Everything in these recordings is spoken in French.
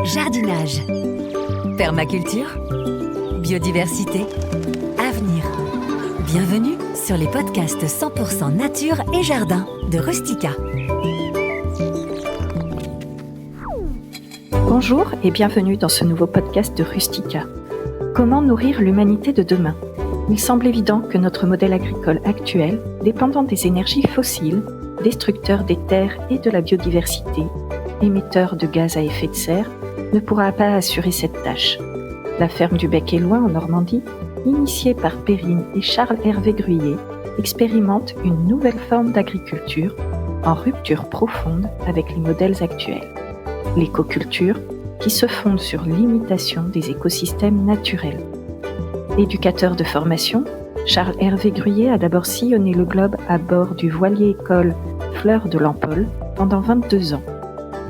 Jardinage, permaculture, biodiversité, avenir. Bienvenue sur les podcasts 100% nature et jardin de Rustica. Bonjour et bienvenue dans ce nouveau podcast de Rustica. Comment nourrir l'humanité de demain ? Il semble évident que notre modèle agricole actuel, dépendant des énergies fossiles, destructeur des terres et de la biodiversité, émetteur de gaz à effet de serre, ne pourra pas assurer cette tâche. La ferme du Bec-et-Loing en Normandie, initiée par Perrine et Charles-Hervé Gruyer, expérimente une nouvelle forme d'agriculture en rupture profonde avec les modèles actuels. L'écoculture, qui se fonde sur l'imitation des écosystèmes naturels. Éducateur de formation, Charles-Hervé Gruyer a d'abord sillonné le globe à bord du voilier-école Fleur de l'Empole pendant 22 ans.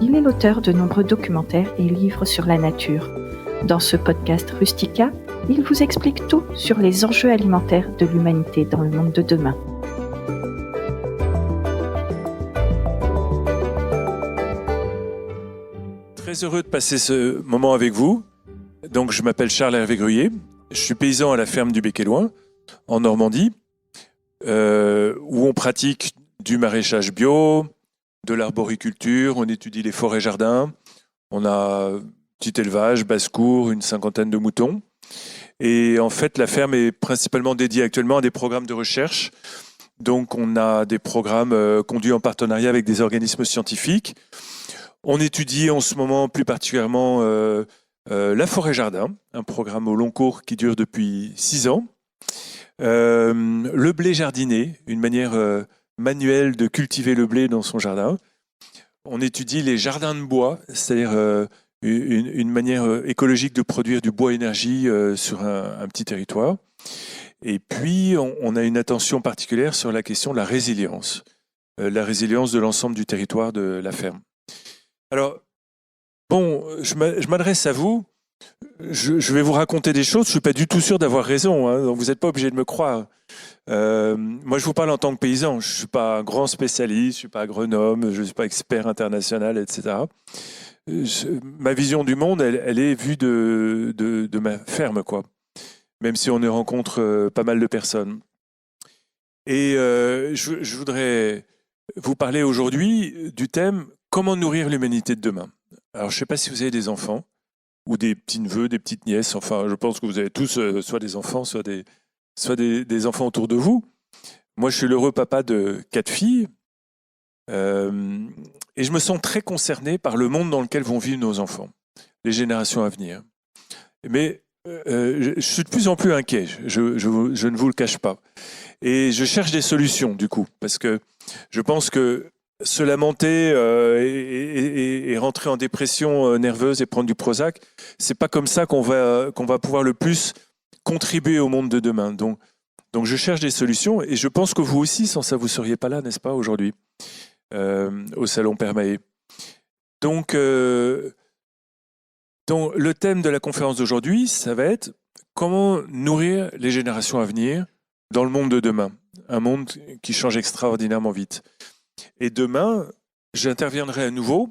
Il est l'auteur de nombreux documentaires et livres sur la nature. Dans ce podcast Rustica, il vous explique tout sur les enjeux alimentaires de l'humanité dans le monde de demain. Très heureux de passer ce moment avec vous. Donc, je m'appelle Charles-Hervé Gruyer. Je suis paysan à la ferme du Bec-et-Loing, en Normandie, où on pratique du maraîchage bio, de l'arboriculture, on étudie les forêts-jardins, on a un petit élevage, basse-cour, une cinquantaine de moutons. Et en fait, la ferme est principalement dédiée actuellement à des programmes de recherche. Donc, on a des programmes conduits en partenariat avec des organismes scientifiques. On étudie en ce moment plus particulièrement la forêt-jardin, un programme au long cours qui dure depuis 6 ans. Le blé jardiné, une manière manuelle de cultiver le blé dans son jardin. On étudie les jardins de bois, c'est-à-dire une manière écologique de produire du bois énergie sur un petit territoire. Et puis, on a une attention particulière sur la question de la résilience de l'ensemble du territoire de la ferme. Alors, bon, je m'adresse à vous. Je vais vous raconter des choses. Je ne suis pas du tout sûr d'avoir raison, hein, donc vous n'êtes pas obligé de me croire. Moi, je vous parle en tant que paysan. Je ne suis pas un grand spécialiste, je ne suis pas agronome, je ne suis pas expert international, etc. Ma vision du monde, elle est vue de ma ferme, quoi. Même si on y rencontre pas mal de personnes. Et je voudrais vous parler aujourd'hui du thème « Comment nourrir l'humanité de demain ?» Alors, je ne sais pas si vous avez des enfants ou des petits-neveux, des petites-nièces. Enfin, je pense que vous avez tous soit des enfants, soit des enfants autour de vous. Moi, je suis l'heureux papa de 4 filles. Et je me sens très concerné par le monde dans lequel vont vivre nos enfants, les générations à venir. Mais je suis de plus en plus inquiet, je ne vous le cache pas. Et je cherche des solutions, du coup, parce que je pense que se lamenter et rentrer en dépression nerveuse et prendre du Prozac, c'est pas comme ça qu'on va pouvoir le plus contribuer au monde de demain. Donc je cherche des solutions et je pense que vous aussi, sans ça, vous ne seriez pas là, n'est-ce pas, aujourd'hui, au Salon Permaé. Donc, le thème de la conférence d'aujourd'hui, ça va être comment nourrir les générations à venir dans le monde de demain. Un monde qui change extraordinairement vite. Et demain, j'interviendrai à nouveau.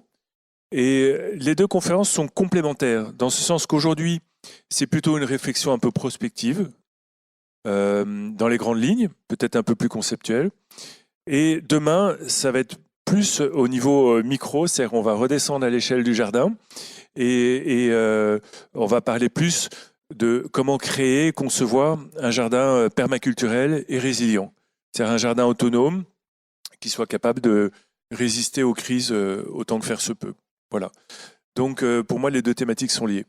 Et les deux conférences sont complémentaires, dans ce sens qu'aujourd'hui, c'est plutôt une réflexion un peu prospective, dans les grandes lignes, peut-être un peu plus conceptuelle. Et demain, ça va être plus au niveau micro, c'est-à-dire on va redescendre à l'échelle du jardin et on va parler plus de comment créer, concevoir un jardin permaculturel et résilient. C'est-à-dire un jardin autonome qui soit capable de résister aux crises autant que faire se peut. Voilà. Donc, pour moi, les deux thématiques sont liées.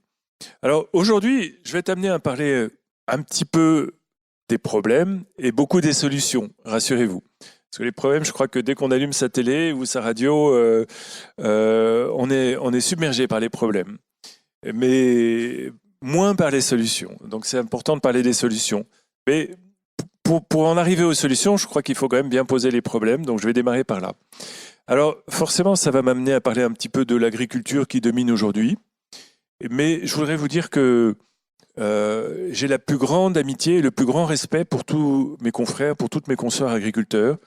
Alors, aujourd'hui, je vais t'amener à parler un petit peu des problèmes et beaucoup des solutions, rassurez-vous. Parce que les problèmes, je crois que dès qu'on allume sa télé ou sa radio, on est submergé par les problèmes. Mais moins par les solutions. Donc, c'est important de parler des solutions. Mais pour en arriver aux solutions, je crois qu'il faut quand même bien poser les problèmes. Donc, je vais démarrer par là. Alors, forcément, ça va m'amener à parler un petit peu de l'agriculture qui domine aujourd'hui. Mais je voudrais vous dire que j'ai la plus grande amitié et le plus grand respect pour tous mes confrères, pour toutes mes consoeurs agriculteurs,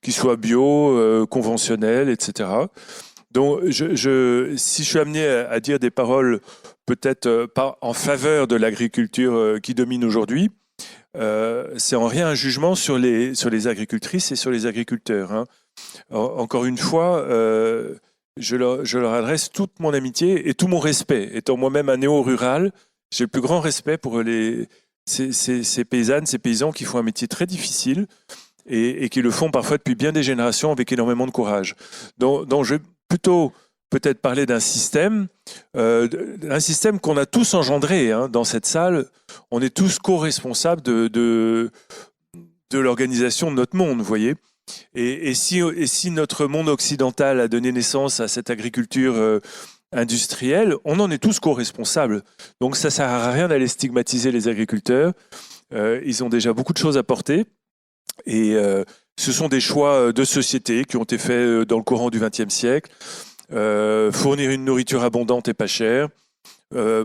qu'ils soient bio, conventionnels, etc. Donc, si je suis amené à dire des paroles peut-être pas en faveur de l'agriculture qui domine aujourd'hui, c'est en rien un jugement sur les agricultrices et sur les agriculteurs, hein. Encore une fois, je leur adresse toute mon amitié et tout mon respect. Étant moi-même un néo-rural, j'ai le plus grand respect pour ces paysannes, ces paysans qui font un métier très difficile et qui le font parfois depuis bien des générations avec énormément de courage. Donc je vais plutôt peut-être parler d'un système qu'on a tous engendré, hein, dans cette salle. On est tous co-responsables de l'organisation de notre monde, vous voyez. Et si notre monde occidental a donné naissance à cette agriculture industrielle, on en est tous co-responsables. Donc ça ne sert à rien d'aller stigmatiser les agriculteurs. Ils ont déjà beaucoup de choses à porter. Et ce sont des choix de société qui ont été faits dans le courant du XXe siècle. Fournir une nourriture abondante et pas chère,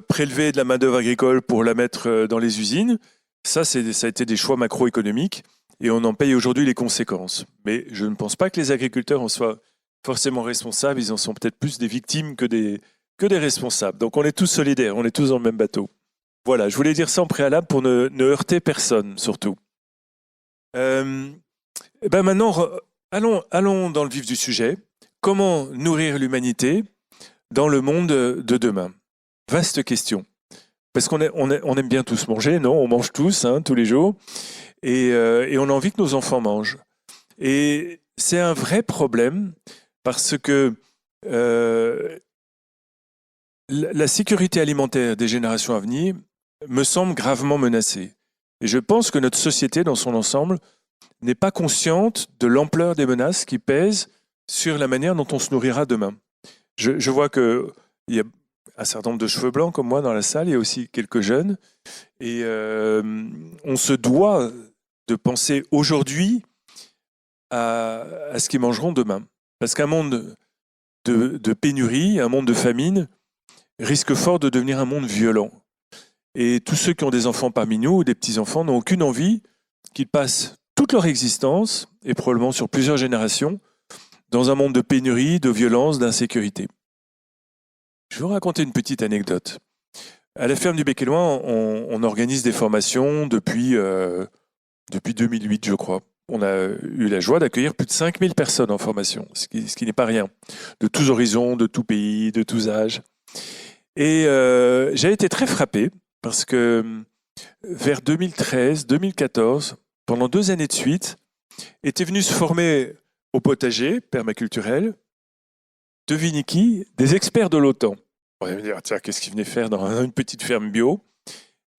prélever de la main-d'œuvre agricole pour la mettre dans les usines, ça a été des choix macroéconomiques et on en paye aujourd'hui les conséquences. Mais je ne pense pas que les agriculteurs en soient forcément responsables, ils en sont peut-être plus des victimes que des responsables. Donc on est tous solidaires, on est tous dans le même bateau. Voilà, je voulais dire ça en préalable pour ne heurter personne, surtout. Maintenant, allons dans le vif du sujet. Comment nourrir l'humanité dans le monde de demain? Vaste question. Parce qu'on aime bien tous manger, non? On mange tous, hein, tous les jours. Et on a envie que nos enfants mangent. Et c'est un vrai problème parce que la sécurité alimentaire des générations à venir me semble gravement menacée. Et je pense que notre société, dans son ensemble, n'est pas consciente de l'ampleur des menaces qui pèsent sur la manière dont on se nourrira demain. Je vois qu'il y a un certain nombre de cheveux blancs comme moi dans la salle, il y a aussi quelques jeunes, et on se doit de penser aujourd'hui à ce qu'ils mangeront demain. Parce qu'un monde de pénurie, un monde de famine, risque fort de devenir un monde violent. Et tous ceux qui ont des enfants parmi nous, ou des petits-enfants, n'ont aucune envie qu'ils passent toute leur existence, et probablement sur plusieurs générations, dans un monde de pénurie, de violence, d'insécurité. Je vais vous raconter une petite anecdote. À la ferme du Bec et Loing, on organise des formations depuis 2008, je crois. On a eu la joie d'accueillir plus de 5000 personnes en formation, ce qui n'est pas rien, de tous horizons, de tous pays, de tous âges. Et j'ai été très frappé parce que vers 2013-2014, pendant 2 années de suite, étaient venus se former au potager permaculturel, devinez qui? Des experts de l'OTAN. On va me dire, tiens, qu'est-ce qu'ils venaient faire dans une petite ferme bio?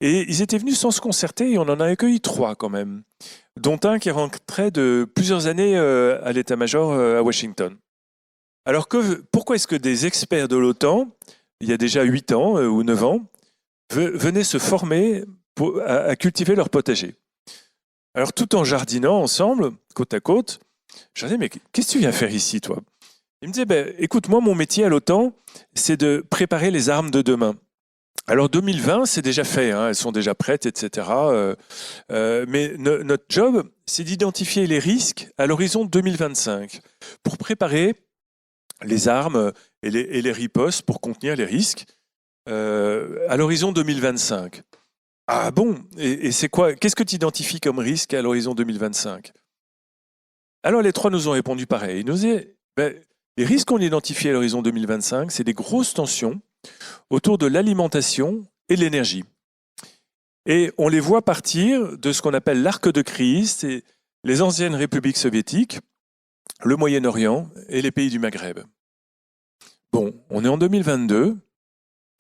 Et ils étaient venus sans se concerter et on en a accueilli 3 quand même, dont un qui rentrait de plusieurs années à l'état-major à Washington. Alors pourquoi est-ce que des experts de l'OTAN, il y a déjà 8 ans ou 9 ans, venaient se former à cultiver leur potager? Alors tout en jardinant ensemble, côte à côte, je disais, mais qu'est-ce que tu viens faire ici, toi? Il me disait, écoute, moi, mon métier à l'OTAN, c'est de préparer les armes de demain. Alors 2020, c'est déjà fait, hein, elles sont déjà prêtes, etc. Mais notre job, c'est d'identifier les risques à l'horizon 2025 pour préparer les armes et les ripostes pour contenir les risques à l'horizon 2025. Ah bon? Et c'est quoi? Qu'est-ce que tu identifies comme risque à l'horizon 2025? Alors les 3 nous ont répondu pareil. Ils nous disaient, les risques qu'on identifie à l'horizon 2025, c'est des grosses tensions autour de l'alimentation et de l'énergie. Et on les voit partir de ce qu'on appelle l'arc de crise, c'est les anciennes républiques soviétiques, le Moyen-Orient et les pays du Maghreb. Bon, on est en 2022,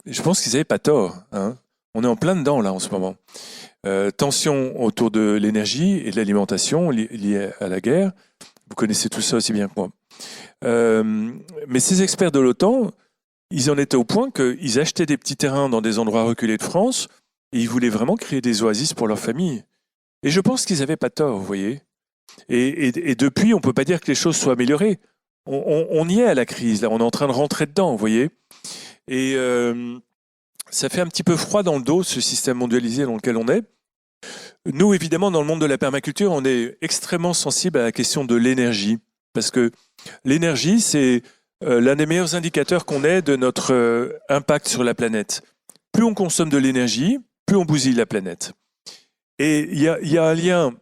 et je pense qu'ils n'avaient pas tort, hein. On est en plein dedans là en ce moment. Tensions autour de l'énergie et de l'alimentation liées à la guerre. Vous connaissez tout ça aussi bien que moi. Mais ces experts de l'OTAN, ils en étaient au point qu'ils achetaient des petits terrains dans des endroits reculés de France et ils voulaient vraiment créer des oasis pour leur famille. Et je pense qu'ils n'avaient pas tort, vous voyez. Et depuis, on ne peut pas dire que les choses soient améliorées. On y est à la crise, là. On est en train de rentrer dedans, vous voyez. Et ça fait un petit peu froid dans le dos, ce système mondialisé dans lequel on est. Nous, évidemment, dans le monde de la permaculture, on est extrêmement sensible à la question de l'énergie. Parce que l'énergie, c'est l'un des meilleurs indicateurs qu'on ait de notre impact sur la planète. Plus on consomme de l'énergie, plus on bousille la planète. Et il y a un lien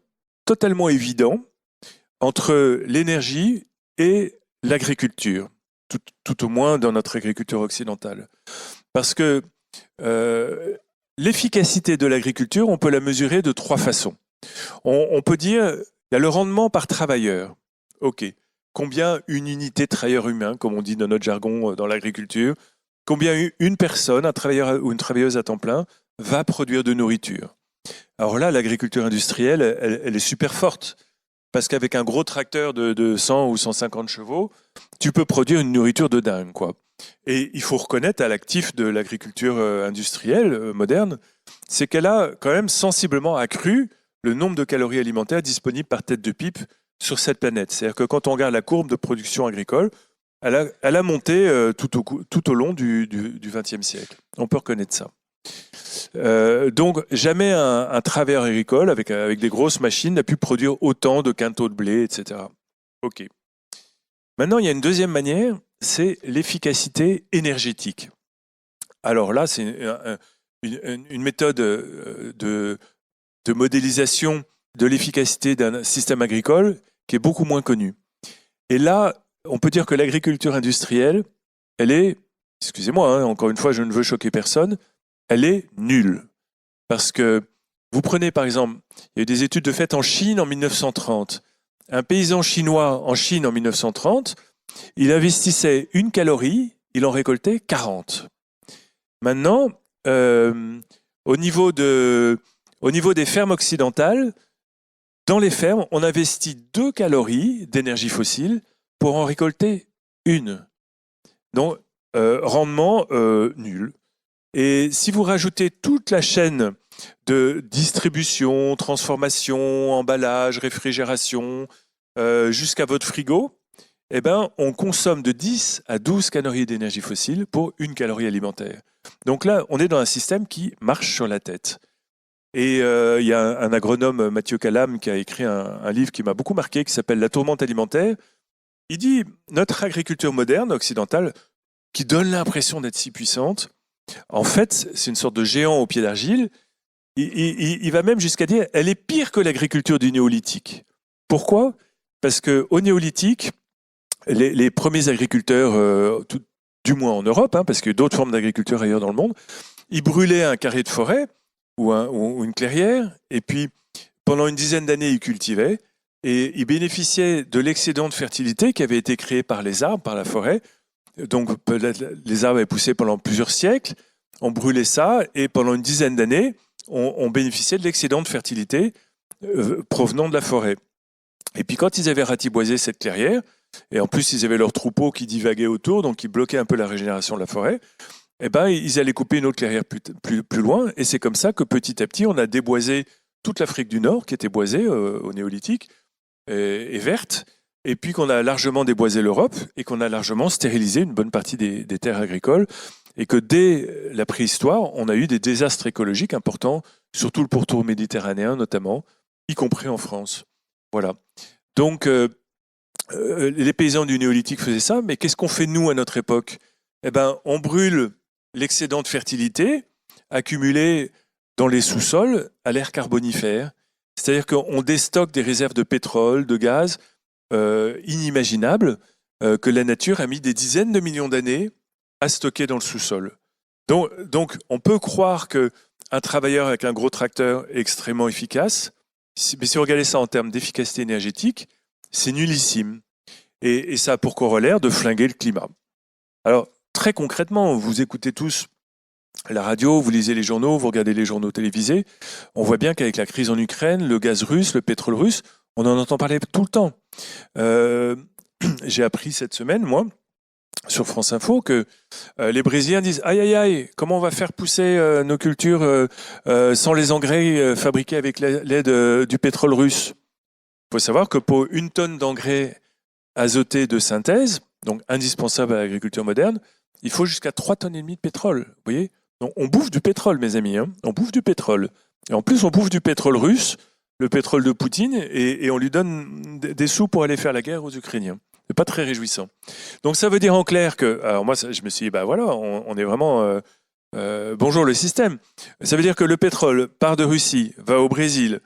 totalement évident entre l'énergie et l'agriculture, tout au moins dans notre agriculture occidentale. Parce que l'efficacité de l'agriculture, on peut la mesurer de 3 façons. On peut dire, il y a le rendement par travailleur. OK. Combien une unité de travailleur humain, comme on dit dans notre jargon dans l'agriculture, combien une personne, un travailleur ou une travailleuse à temps plein, va produire de nourriture. Alors là, l'agriculture industrielle, elle est super forte. Parce qu'avec un gros tracteur de 100 ou 150 chevaux, tu peux produire une nourriture de dingue, quoi. Et il faut reconnaître à l'actif de l'agriculture industrielle moderne, c'est qu'elle a quand même sensiblement accru le nombre de calories alimentaires disponibles par tête de pipe sur cette planète. C'est-à-dire que quand on regarde la courbe de production agricole, elle a monté tout au long du XXe siècle. On peut reconnaître ça. Donc, jamais un travailleur agricole avec des grosses machines n'a pu produire autant de quintaux de blé, etc. OK. Maintenant, il y a une deuxième manière, c'est l'efficacité énergétique. Alors là, c'est une méthode de modélisation de l'efficacité d'un système agricole qui est beaucoup moins connue. Et là, on peut dire que l'agriculture industrielle, elle est, excusez-moi, encore une fois, je ne veux choquer personne, elle est nulle. Parce que vous prenez par exemple, il y a eu des études de fait en Chine en 1930. Un paysan chinois en Chine en 1930, il investissait 1 calorie, il en récoltait 40. Maintenant, au niveau des fermes occidentales, dans les fermes, on investit 2 calories d'énergie fossile pour en récolter 1. Donc, rendement nul. Et si vous rajoutez toute la chaîne de distribution, transformation, emballage, réfrigération, jusqu'à votre frigo, eh ben, on consomme de 10 à 12 calories d'énergie fossile pour 1 calorie alimentaire. Donc là, on est dans un système qui marche sur la tête. Et il y a un agronome, Mathieu Calame, qui a écrit un livre qui m'a beaucoup marqué, qui s'appelle « La tourmente alimentaire ». Il dit « Notre agriculture moderne, occidentale, qui donne l'impression d'être si puissante, en fait, c'est une sorte de géant au pied d'argile. Il va même jusqu'à dire elle est pire que l'agriculture du néolithique. Pourquoi ? Parce qu'au néolithique, les premiers agriculteurs, du moins en Europe, parce qu'il y a d'autres formes d'agriculture ailleurs dans le monde, ils brûlaient un carré de forêt ou une clairière, et puis pendant une dizaine d'années, ils cultivaient, et ils bénéficiaient de l'excédent de fertilité qui avait été créé par les arbres, par la forêt. Donc, les arbres avaient poussé pendant plusieurs siècles, on brûlait ça, et pendant une dizaine d'années, on bénéficiait de l'excédent de fertilité provenant de la forêt. Et puis, quand ils avaient ratiboisé cette clairière, et en plus, ils avaient leurs troupeaux qui divaguaient autour, donc ils bloquaient un peu la régénération de la forêt, eh ben, ils allaient couper une autre clairière plus loin, et c'est comme ça que petit à petit, on a déboisé toute l'Afrique du Nord, qui était boisée au néolithique, et verte, et puis qu'on a largement déboisé l'Europe et qu'on a largement stérilisé une bonne partie des terres agricoles et que dès la préhistoire, on a eu des désastres écologiques importants, surtout le pourtour méditerranéen notamment, y compris en France. Voilà. Donc, les paysans du néolithique faisaient ça, mais qu'est-ce qu'on fait nous à notre époque ? Eh ben, on brûle l'excédent de fertilité accumulé dans les sous-sols à l'ère carbonifère. C'est-à-dire qu'on déstocke des réserves de pétrole, de gaz, inimaginable que la nature a mis des dizaines de millions d'années à stocker dans le sous-sol. Donc, on peut croire qu'un travailleur avec un gros tracteur est extrêmement efficace, mais si vous regardez ça en termes d'efficacité énergétique, c'est nullissime. Et ça a pour corollaire de flinguer le climat. Alors, très concrètement, vous écoutez tous la radio, vous lisez les journaux, vous regardez les journaux télévisés, on voit bien qu'avec la crise en Ukraine, le gaz russe, le pétrole russe, on en entend parler tout le temps. J'ai appris cette semaine, moi, sur France Info, que les Brésiliens disent « Aïe, aïe, aïe, comment on va faire pousser nos cultures sans les engrais fabriqués avec l'aide du pétrole russe ?» Il faut savoir que pour 1 tonne d'engrais azotés de synthèse, donc indispensable à l'agriculture moderne, il faut jusqu'à 3,5 tonnes de pétrole. Vous voyez ? Donc, on bouffe du pétrole, mes amis. On bouffe du pétrole. Et en plus, on bouffe du pétrole russe, le pétrole de Poutine, et on lui donne des sous pour aller faire la guerre aux Ukrainiens. C'est pas très réjouissant. Donc ça veut dire en clair que, alors moi je me suis dit, bah voilà, on est vraiment, bonjour le système. Ça veut dire que le pétrole part de Russie, va au Brésil,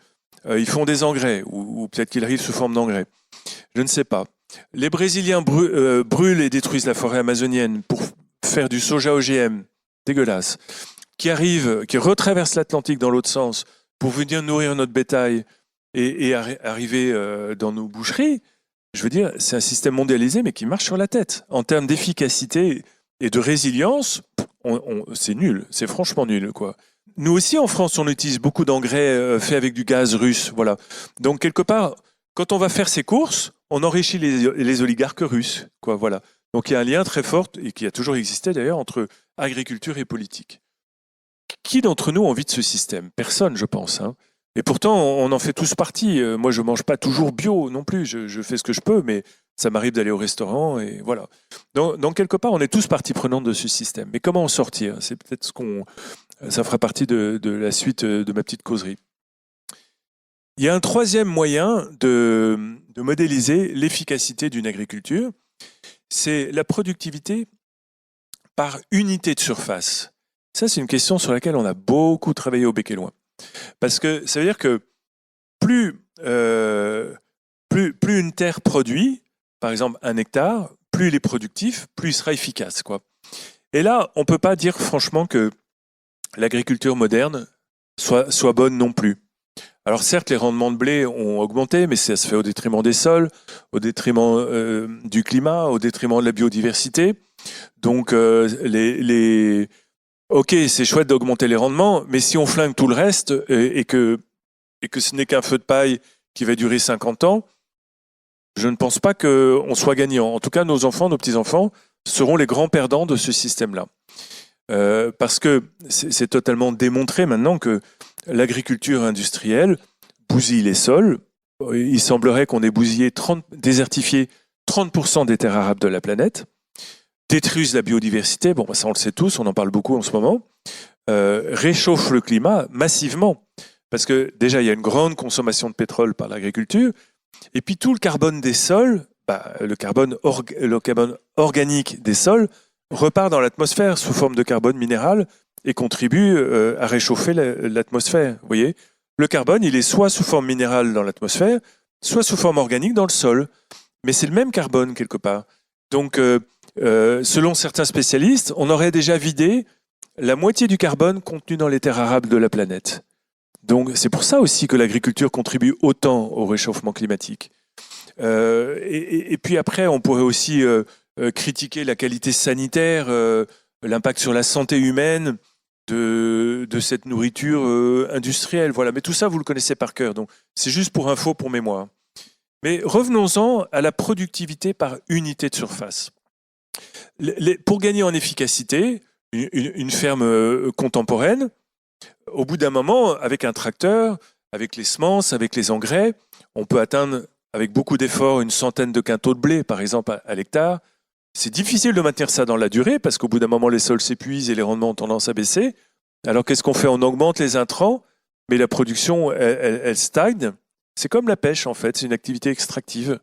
ils font des engrais, ou peut-être qu'il arrive sous forme d'engrais. Je ne sais pas. Les Brésiliens brûlent et détruisent la forêt amazonienne pour faire du soja OGM, dégueulasse, qui retraverse l'Atlantique dans l'autre sens pour venir nourrir notre bétail et arriver dans nos boucheries. Je veux dire, c'est un système mondialisé, mais qui marche sur la tête. En termes d'efficacité et de résilience, c'est nul, c'est franchement nul, quoi. Nous aussi, en France, on utilise beaucoup d'engrais faits avec du gaz russe. Voilà. Donc, quelque part, quand on va faire ses courses, on enrichit les oligarques russes, quoi. Voilà. Donc, il y a un lien très fort, et qui a toujours existé d'ailleurs, entre agriculture et politique. Qui d'entre nous a envie de ce système ? Personne, je pense. Hein. Et pourtant, on en fait tous partie. Moi, je ne mange pas toujours bio non plus. Je fais ce que je peux, mais ça m'arrive d'aller au restaurant. Et voilà. Donc, quelque part, on est tous partie prenante de ce système. Mais comment en sortir ? C'est peut-être ça fera partie de la suite de ma petite causerie. Il y a un troisième moyen de modéliser l'efficacité d'une agriculture. C'est la productivité par unité de surface. Ça, c'est une question sur laquelle on a beaucoup travaillé au Bec et Loin. Parce que ça veut dire que plus une terre produit, par exemple 1 hectare, plus il est productif, plus il sera efficace, quoi. Et là, on ne peut pas dire franchement que l'agriculture moderne soit bonne non plus. Alors certes, les rendements de blé ont augmenté, mais ça se fait au détriment des sols, au détriment du climat, au détriment de la biodiversité. Donc ok, c'est chouette d'augmenter les rendements, mais si on flingue tout le reste et que ce n'est qu'un feu de paille qui va durer 50 ans, je ne pense pas qu'on soit gagnant. En tout cas, nos enfants, nos petits-enfants seront les grands perdants de ce système-là. Parce que c'est totalement démontré maintenant que l'agriculture industrielle bousille les sols. Il semblerait qu'on ait désertifié 30% des terres arables de la planète, détruisent la biodiversité, bon, ça on le sait tous, on en parle beaucoup en ce moment, réchauffe le climat massivement, parce que déjà il y a une grande consommation de pétrole par l'agriculture, et puis tout le carbone des sols, le carbone organique des sols repart dans l'atmosphère sous forme de carbone minéral et contribue à réchauffer l'atmosphère. Vous voyez, le carbone, il est soit sous forme minérale dans l'atmosphère, soit sous forme organique dans le sol, mais c'est le même carbone quelque part. Donc selon certains spécialistes, on aurait déjà vidé la moitié du carbone contenu dans les terres arables de la planète. Donc c'est pour ça aussi que l'agriculture contribue autant au réchauffement climatique. Et puis après, on pourrait aussi critiquer la qualité sanitaire, l'impact sur la santé humaine de cette nourriture industrielle. Voilà. Mais tout ça, vous le connaissez par cœur. Donc c'est juste pour info, pour mémoire. Mais revenons-en à la productivité par unité de surface. Pour gagner en efficacité, une ferme contemporaine, au bout d'un moment, avec un tracteur, avec les semences, avec les engrais, on peut atteindre, avec beaucoup d'efforts, une centaine de quintaux de blé, par exemple, à l'hectare. C'est difficile de maintenir ça dans la durée, parce qu'au bout d'un moment, les sols s'épuisent et les rendements ont tendance à baisser. Alors qu'est-ce qu'on fait ? On augmente les intrants, mais la production, elle stagne. C'est comme la pêche, en fait, c'est une activité extractive.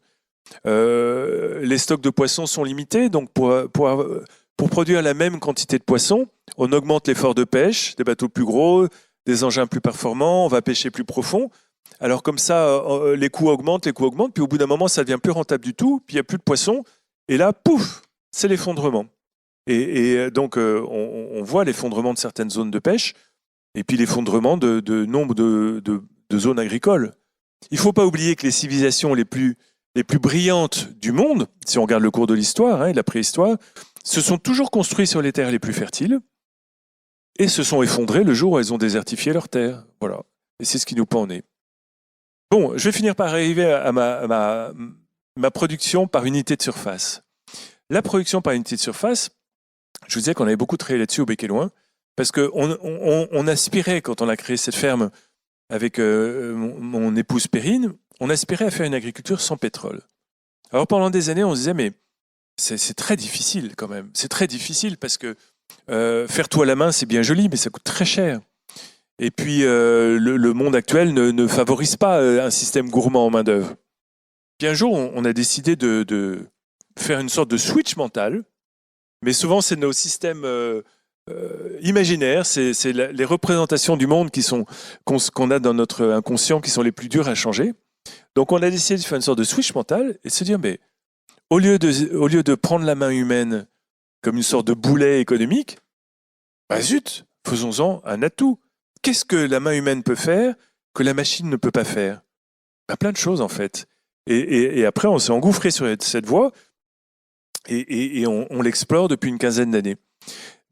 Les stocks de poissons sont limités, donc pour produire la même quantité de poissons, on augmente l'effort de pêche, des bateaux plus gros, des engins plus performants, on va pêcher plus profond. Alors comme ça, les coûts augmentent, puis au bout d'un moment, ça devient plus rentable du tout, puis il n'y a plus de poissons, et là, pouf, c'est l'effondrement. Et donc, on voit l'effondrement de certaines zones de pêche, et puis l'effondrement de nombre de zones agricoles. Il ne faut pas oublier que les civilisations les plus brillantes du monde, si on regarde le cours de l'histoire et la préhistoire, se sont toujours construits sur les terres les plus fertiles et se sont effondrés le jour où elles ont désertifié leurs terres. Voilà. Et c'est ce qui nous pend au nez. Bon, je vais finir par arriver à ma production par unité de surface. La production par unité de surface, je vous disais qu'on avait beaucoup travaillé là-dessus au Bec et Loin, parce qu'on aspirait, quand on a créé cette ferme avec mon épouse Perrine, on aspirait à faire une agriculture sans pétrole. Alors pendant des années, on se disait, mais c'est très difficile quand même. C'est très difficile parce que faire tout à la main, c'est bien joli, mais ça coûte très cher. Et puis, le monde actuel ne favorise pas un système gourmand en main-d'œuvre. Puis un jour, on a décidé de faire une sorte de switch mental, mais souvent c'est nos systèmes imaginaires, c'est les représentations du monde qu'on a dans notre inconscient qui sont les plus dures à changer. Donc on a décidé de faire une sorte de switch mental et de se dire, mais au lieu de prendre la main humaine comme une sorte de boulet économique, bah zut, faisons-en un atout. Qu'est-ce que la main humaine peut faire que la machine ne peut pas faire? Bah, plein de choses en fait. Et après, on s'est engouffré sur cette voie et on l'explore depuis une quinzaine d'années.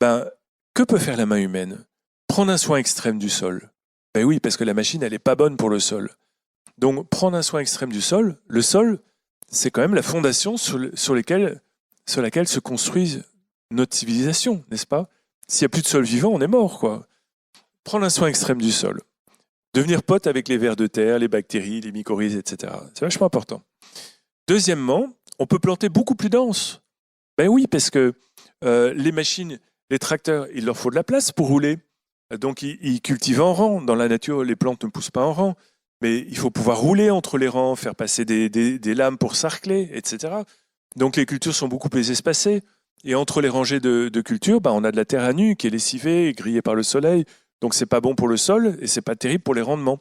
Ben, que peut faire la main humaine? Prendre un soin extrême du sol. Ben oui, parce que la machine, elle n'est pas bonne pour le sol. Donc, prendre un soin extrême du sol, le sol, c'est quand même la fondation sur laquelle se construit notre civilisation, n'est-ce pas? S'il n'y a plus de sol vivant, on est mort, quoi. Prendre un soin extrême du sol. Devenir pote avec les vers de terre, les bactéries, les mycorhizes, etc. C'est vachement important. Deuxièmement, on peut planter beaucoup plus dense. Ben oui, parce que les machines, les tracteurs, il leur faut de la place pour rouler. Donc, ils cultivent en rang. Dans la nature, les plantes ne poussent pas en rang. Mais il faut pouvoir rouler entre les rangs, faire passer des lames pour sarcler, etc. Donc, les cultures sont beaucoup plus espacées. Et entre les rangées de cultures, ben, on a de la terre à nu qui est lessivée, grillée par le soleil. Donc, ce n'est pas bon pour le sol et ce n'est pas terrible pour les rendements.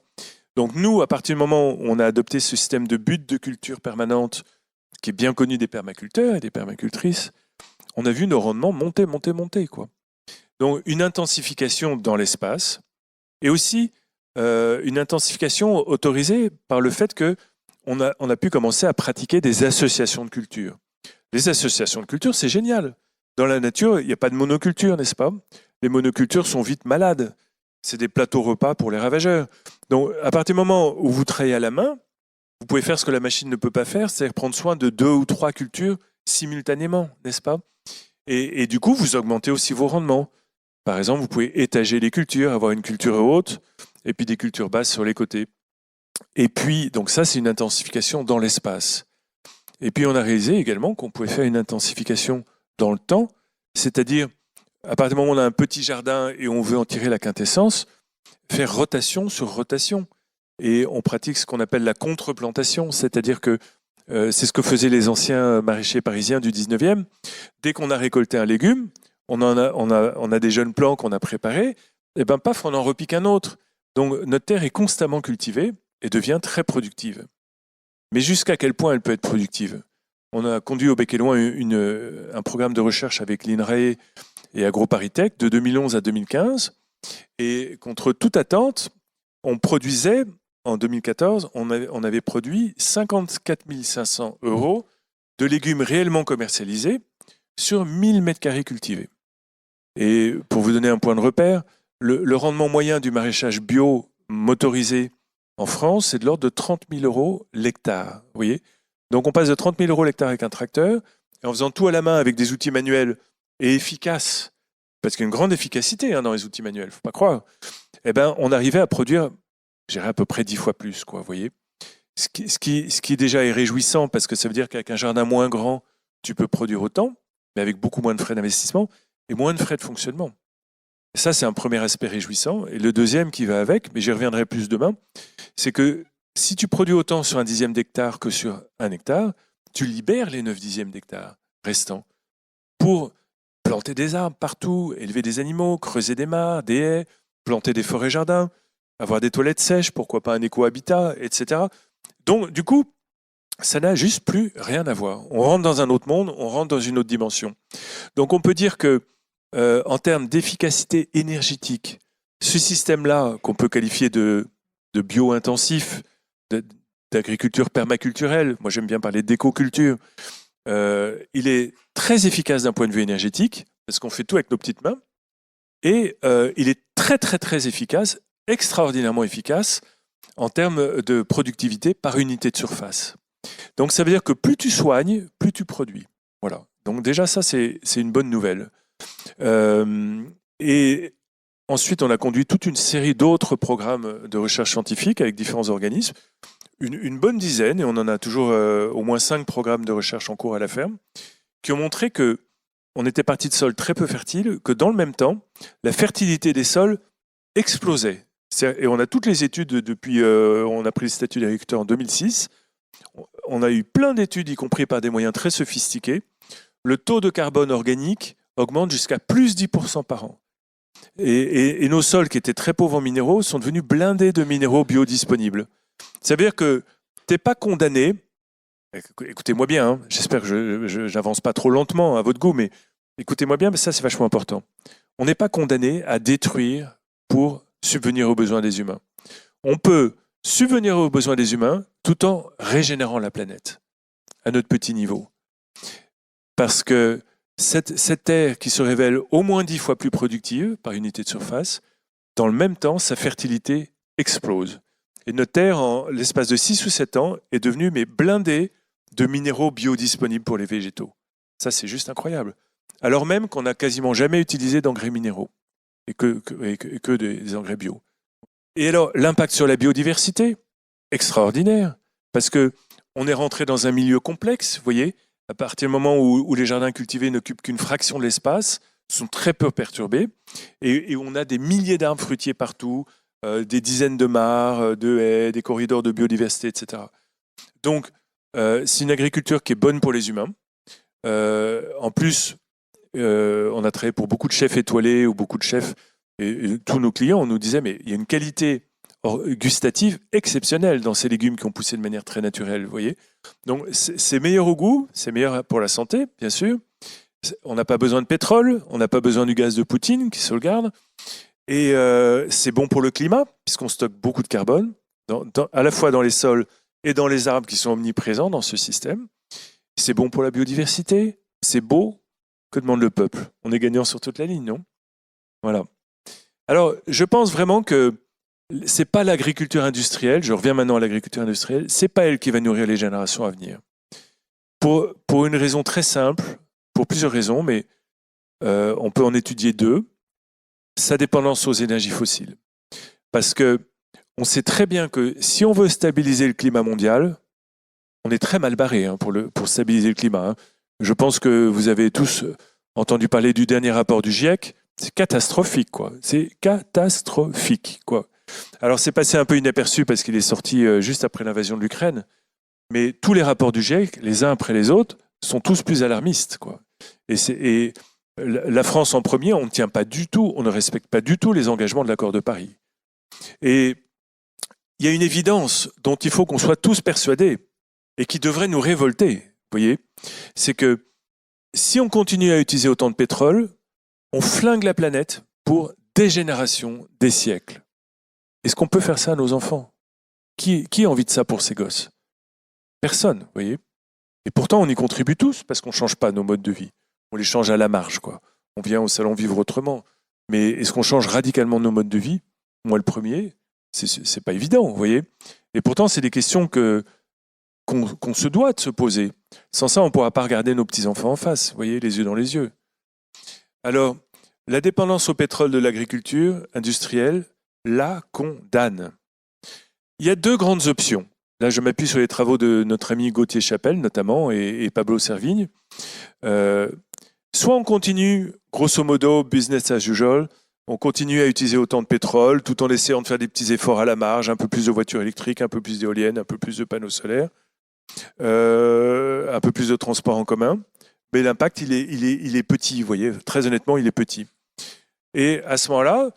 Donc, nous, à partir du moment où on a adopté ce système de butte de culture permanente, qui est bien connu des permaculteurs et des permacultrices, on a vu nos rendements monter, quoi. Donc, une intensification dans l'espace et aussi une intensification autorisée par le fait qu'on a pu commencer à pratiquer des associations de culture. Les associations de culture, c'est génial. Dans la nature, il n'y a pas de monoculture, n'est-ce pas? Les monocultures sont vite malades. C'est des plateaux repas pour les ravageurs. Donc, à partir du moment où vous travaillez à la main, vous pouvez faire ce que la machine ne peut pas faire, c'est-à-dire prendre soin de 2 ou 3 cultures simultanément, n'est-ce pas? Et du coup, vous augmentez aussi vos rendements. Par exemple, vous pouvez étager les cultures, avoir une culture haute et puis des cultures basses sur les côtés. Et puis, donc ça, c'est une intensification dans l'espace. Et puis, on a réalisé également qu'on pouvait faire une intensification dans le temps, c'est-à-dire, à partir du moment où on a un petit jardin et on veut en tirer la quintessence, faire rotation sur rotation. Et on pratique ce qu'on appelle la contre-plantation, c'est-à-dire que c'est ce que faisaient les anciens maraîchers parisiens du 19e. Dès qu'on a récolté un légume, on a des jeunes plants qu'on a préparés, et ben paf, on en repique un autre. Donc notre terre est constamment cultivée et devient très productive. Mais jusqu'à quel point elle peut être productive? On a conduit au Bec et Loing un programme de recherche avec l'INRAE et AgroParisTech de 2011 à 2015. Et contre toute attente, on produisait, en 2014, on avait produit 54 500 € de légumes réellement commercialisés sur 1000 m² cultivés. Et pour vous donner un point de repère, le rendement moyen du maraîchage bio motorisé en France, c'est de l'ordre de 30 000 € l'hectare. Vous voyez ? Donc on passe de 30 000 € l'hectare avec un tracteur, et en faisant tout à la main avec des outils manuels et efficaces, parce qu'il y a une grande efficacité dans les outils manuels, il ne faut pas croire, eh ben, on arrivait à produire, je dirais, à peu près 10 fois plus, quoi, vous voyez ? Ce qui déjà est réjouissant, parce que ça veut dire qu'avec un jardin moins grand, tu peux produire autant, mais avec beaucoup moins de frais d'investissement et moins de frais de fonctionnement. Et ça, c'est un premier aspect réjouissant. Et le deuxième qui va avec, mais j'y reviendrai plus demain, c'est que si tu produis autant sur un dixième d'hectare que sur un hectare, tu libères les 9 dixièmes d'hectare restants pour planter des arbres partout, élever des animaux, creuser des mares, des haies, planter des forêts-jardins, avoir des toilettes sèches, pourquoi pas un éco-habitat, etc. Donc, du coup, ça n'a juste plus rien à voir. On rentre dans un autre monde, on rentre dans une autre dimension. Donc, on peut dire que, en termes d'efficacité énergétique, ce système-là, qu'on peut qualifier de bio-intensif, d'agriculture permaculturelle, moi j'aime bien parler d'éco-culture, il est très efficace d'un point de vue énergétique, parce qu'on fait tout avec nos petites mains, et il est très très très efficace, extraordinairement efficace, en termes de productivité par unité de surface. Donc ça veut dire que plus tu soignes, plus tu produis. Voilà. Donc déjà ça c'est une bonne nouvelle. Et ensuite on a conduit toute une série d'autres programmes de recherche scientifique avec différents organismes, une bonne dizaine, et on en a toujours au moins 5 programmes de recherche en cours à la ferme, qui ont montré qu'on était parti de sols très peu fertiles, que dans le même temps, la fertilité des sols explosait. Et on a toutes les études depuis, on a pris le statut d'agriculteur en 2006, on a eu plein d'études, y compris par des moyens très sophistiqués. Le taux de carbone organique augmente jusqu'à plus 10% par an. Et nos sols, qui étaient très pauvres en minéraux, sont devenus blindés de minéraux biodisponibles. Ça veut dire que tu n'es pas condamné, écoutez-moi bien, hein, j'espère que je n'avance pas trop lentement à votre goût, mais écoutez-moi bien, mais ça c'est vachement important. On n'est pas condamné à détruire pour subvenir aux besoins des humains. On peut subvenir aux besoins des humains tout en régénérant la planète à notre petit niveau. Parce que cette terre qui se révèle au moins 10 fois plus productive par unité de surface, dans le même temps, sa fertilité explose. Et notre terre, en l'espace de 6 ou 7 ans, est devenue blindée de minéraux biodisponibles pour les végétaux. Ça, c'est juste incroyable. Alors même qu'on n'a quasiment jamais utilisé d'engrais minéraux et que des engrais bio. Et alors, l'impact sur la biodiversité, extraordinaire, parce qu'on est rentré dans un milieu complexe, vous voyez, à partir du moment où les jardins cultivés n'occupent qu'une fraction de l'espace, sont très peu perturbés, et on a des milliers d'arbres fruitiers partout, des dizaines de mares, de haies, des corridors de biodiversité, etc. Donc, c'est une agriculture qui est bonne pour les humains. En plus, on a travaillé pour beaucoup de chefs étoilés ou beaucoup de chefs, et tous nos clients, on nous disait, mais il y a une qualité gustative exceptionnelle dans ces légumes qui ont poussé de manière très naturelle, vous voyez. Donc, c'est meilleur au goût, c'est meilleur pour la santé, bien sûr. On n'a pas besoin de pétrole, on n'a pas besoin du gaz de Poutine qui sauvegarde. Et c'est bon pour le climat, puisqu'on stocke beaucoup de carbone, à la fois dans les sols et dans les arbres qui sont omniprésents dans ce système. C'est bon pour la biodiversité, c'est beau. Que demande le peuple? On est gagnant sur toute la ligne, non? Voilà. Alors, je pense vraiment que c'est pas l'agriculture industrielle, je reviens maintenant à l'agriculture industrielle, c'est pas elle qui va nourrir les générations à venir. Pour une raison très simple, pour plusieurs raisons, mais on peut en étudier 2. Sa dépendance aux énergies fossiles. Parce qu'on sait très bien que si on veut stabiliser le climat mondial, on est très mal barré pour stabiliser le climat. Hein. Je pense que vous avez tous entendu parler du dernier rapport du GIEC. C'est catastrophique, quoi. C'est catastrophique, quoi. Alors, c'est passé un peu inaperçu parce qu'il est sorti juste après l'invasion de l'Ukraine. Mais tous les rapports du GIEC, les uns après les autres, sont tous plus alarmistes, quoi. Et la France en premier, on ne tient pas du tout, on ne respecte pas du tout les engagements de l'accord de Paris. Et il y a une évidence dont il faut qu'on soit tous persuadés et qui devrait nous révolter, vous voyez, c'est que si on continue à utiliser autant de pétrole, on flingue la planète pour des générations, des siècles. Est-ce qu'on peut faire ça à nos enfants? Qui a envie de ça pour ses gosses? Personne, vous voyez. Et pourtant, on y contribue tous parce qu'on ne change pas nos modes de vie. On les change à la marge, quoi. On vient au salon vivre autrement. Mais est-ce qu'on change radicalement nos modes de vie? Moi, le premier, c'est pas évident, vous voyez. Et pourtant, c'est des questions qu'on se doit de se poser. Sans ça, on ne pourra pas regarder nos petits-enfants en face, vous voyez, les yeux dans les yeux. Alors, la dépendance au pétrole de l'agriculture industrielle la condamne. Il y a 2 grandes options. Là, je m'appuie sur les travaux de notre ami Gauthier Chapelle, notamment, et Pablo Servigne. Soit on continue, grosso modo, business as usual, on continue à utiliser autant de pétrole, tout en essayant de faire des petits efforts à la marge, un peu plus de voitures électriques, un peu plus d'éoliennes, un peu plus de panneaux solaires, un peu plus de transport en commun. Mais l'impact, il est petit, vous voyez, très honnêtement, il est petit. Et à ce moment-là,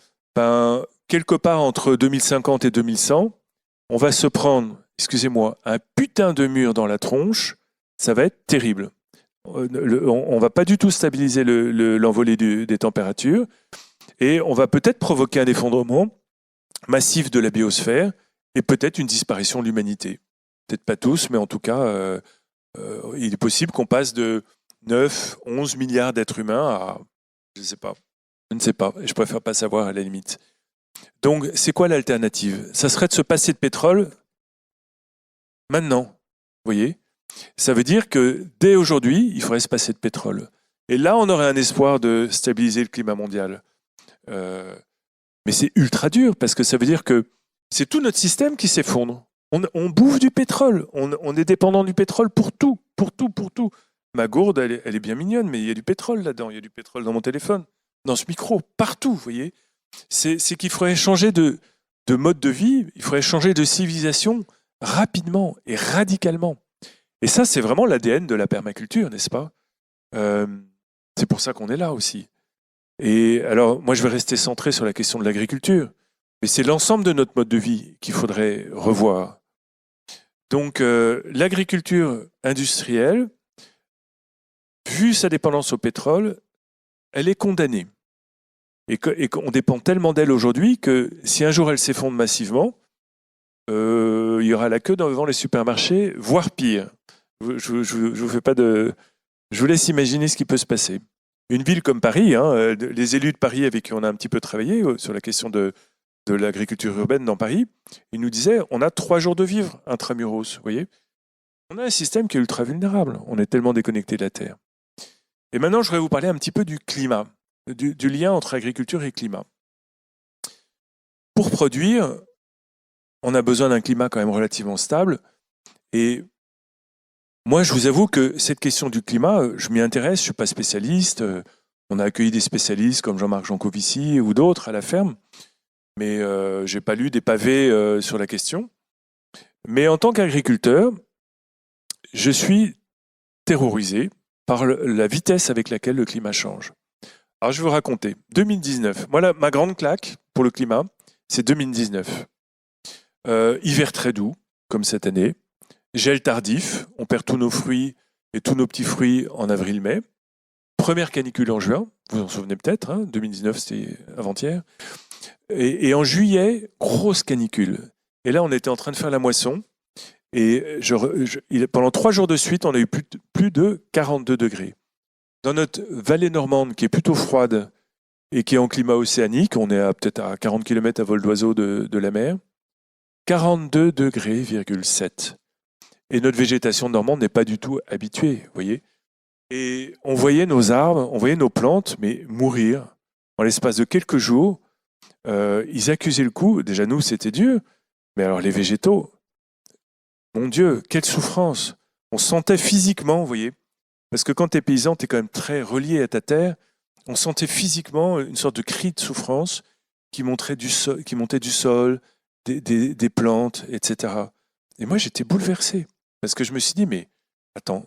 quelque part entre 2050 et 2100, on va se prendre, excusez-moi, un putain de mur dans la tronche, ça va être terrible. On ne va pas du tout stabiliser l'envolée des températures et on va peut-être provoquer un effondrement massif de la biosphère et peut-être une disparition de l'humanité. Peut-être pas tous, mais en tout cas, il est possible qu'on passe de 9, 11 milliards d'êtres humains à, je ne sais pas, et je préfère pas savoir à la limite. Donc, c'est quoi l'alternative? Ça serait de se passer de pétrole maintenant, vous voyez? Ça veut dire que dès aujourd'hui, il faudrait se passer de pétrole. Et là, on aurait un espoir de stabiliser le climat mondial. Mais c'est ultra dur, parce que ça veut dire que c'est tout notre système qui s'effondre. On bouffe du pétrole, on est dépendant du pétrole pour tout. Ma gourde, elle est bien mignonne, mais il y a du pétrole là-dedans, il y a du pétrole dans mon téléphone, dans ce micro, partout, vous voyez. C'est qu'il faudrait changer de mode de vie, il faudrait changer de civilisation rapidement et radicalement. Et ça, c'est vraiment l'ADN de la permaculture, n'est-ce pas? C'est pour ça qu'on est là aussi. Et alors, moi, je vais rester centré sur la question de l'agriculture, mais c'est l'ensemble de notre mode de vie qu'il faudrait revoir. Donc, l'agriculture industrielle, vu sa dépendance au pétrole, elle est condamnée. Et qu'on dépend tellement d'elle aujourd'hui que si un jour elle s'effondre massivement, il y aura la queue devant les supermarchés, voire pire. Je vous laisse imaginer ce qui peut se passer. Une ville comme Paris, hein, les élus de Paris avec qui on a un petit peu travaillé sur la question de l'agriculture urbaine dans Paris, ils nous disaient on a 3 jours de vivre intramuros, vous voyez. On a un système qui est ultra vulnérable. On est tellement déconnecté de la Terre. Et maintenant, je voudrais vous parler un petit peu du climat, du lien entre agriculture et climat. Pour produire, on a besoin d'un climat quand même relativement stable. Et moi, je vous avoue que cette question du climat, je m'y intéresse, je ne suis pas spécialiste. On a accueilli des spécialistes comme Jean-Marc Jancovici ou d'autres à la ferme, mais je n'ai pas lu des pavés sur la question. Mais en tant qu'agriculteur, je suis terrorisé par la vitesse avec laquelle le climat change. Alors, je vais vous raconter. 2019, moi, ma grande claque pour le climat, c'est 2019. Hiver très doux, comme cette année. Gel tardif, on perd tous nos fruits et tous nos petits fruits en avril-mai. Première canicule en juin, vous vous en souvenez peut-être, hein, 2019 c'était avant-hier. Et en juillet, grosse canicule. Et là, on était en train de faire la moisson. Et pendant 3 jours de suite, on a eu plus de 42 degrés. Dans notre vallée normande, qui est plutôt froide et qui est en climat océanique, on est peut-être à 40 km à vol d'oiseau de la mer, 42 degrés,7. Et notre végétation normande n'est pas du tout habituée, vous voyez. Et on voyait nos arbres, on voyait nos plantes, mais mourir. En l'espace de quelques jours, ils accusaient le coup. Déjà, nous, c'était Dieu. Mais alors, les végétaux, mon Dieu, quelle souffrance. On sentait physiquement, vous voyez. Parce que quand tu es paysan, tu es quand même très relié à ta terre. On sentait physiquement une sorte de cri de souffrance qui montait du sol, des plantes, etc. Et moi, j'étais bouleversé. Parce que je me suis dit, mais attends,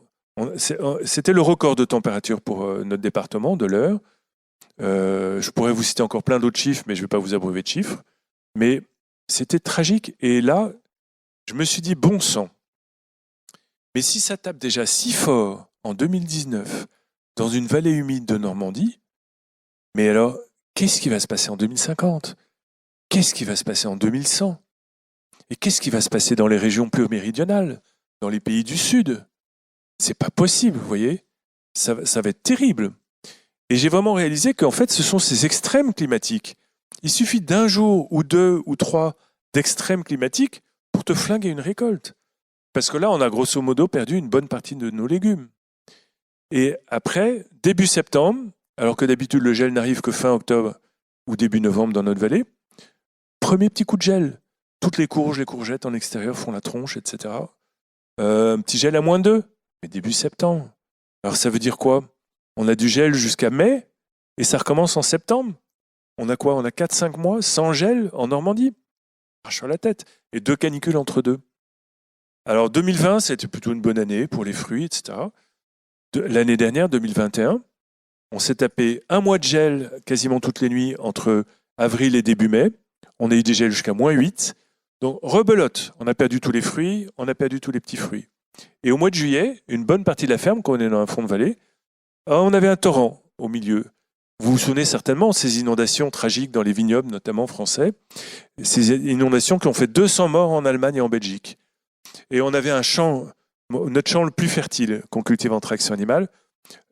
c'était le record de température pour notre département, de l'Eure. Je pourrais vous citer encore plein d'autres chiffres, mais je ne vais pas vous abreuver de chiffres. Mais c'était tragique. Et là, je me suis dit, bon sang. Mais si ça tape déjà si fort en 2019 dans une vallée humide de Normandie, mais alors, qu'est-ce qui va se passer en 2050 ? Qu'est-ce qui va se passer en 2100 ? Et qu'est-ce qui va se passer dans les régions plus méridionales ? Dans les pays du Sud, c'est pas possible, vous voyez, ça va être terrible. Et j'ai vraiment réalisé qu'en fait, ce sont ces extrêmes climatiques. Il suffit d'un jour ou 2 ou 3 d'extrêmes climatiques pour te flinguer une récolte. Parce que là, on a grosso modo perdu une bonne partie de nos légumes. Et après, début septembre, alors que d'habitude le gel n'arrive que fin octobre ou début novembre dans notre vallée, premier petit coup de gel. Toutes les courges, les courgettes en extérieur font la tronche, etc. Un petit gel à -2, mais début septembre. Alors ça veut dire quoi ? On a du gel jusqu'à mai et ça recommence en septembre. On a quoi ? On a 4-5 mois sans gel en Normandie. Marche sur la tête. Et 2 canicules entre deux. Alors 2020, c'était plutôt une bonne année pour les fruits, etc. L'année dernière, 2021, on s'est tapé 1 mois de gel quasiment toutes les nuits entre avril et début mai. On a eu des gels jusqu'à -8. Donc, rebelote, on a perdu tous les fruits, on a perdu tous les petits fruits. Et au mois de juillet, une bonne partie de la ferme, quand on est dans un fond de vallée, on avait un torrent au milieu. Vous vous souvenez certainement de ces inondations tragiques dans les vignobles, notamment français, ces inondations qui ont fait 200 morts en Allemagne et en Belgique. Et on avait un champ, notre champ le plus fertile qu'on cultive en traction animale.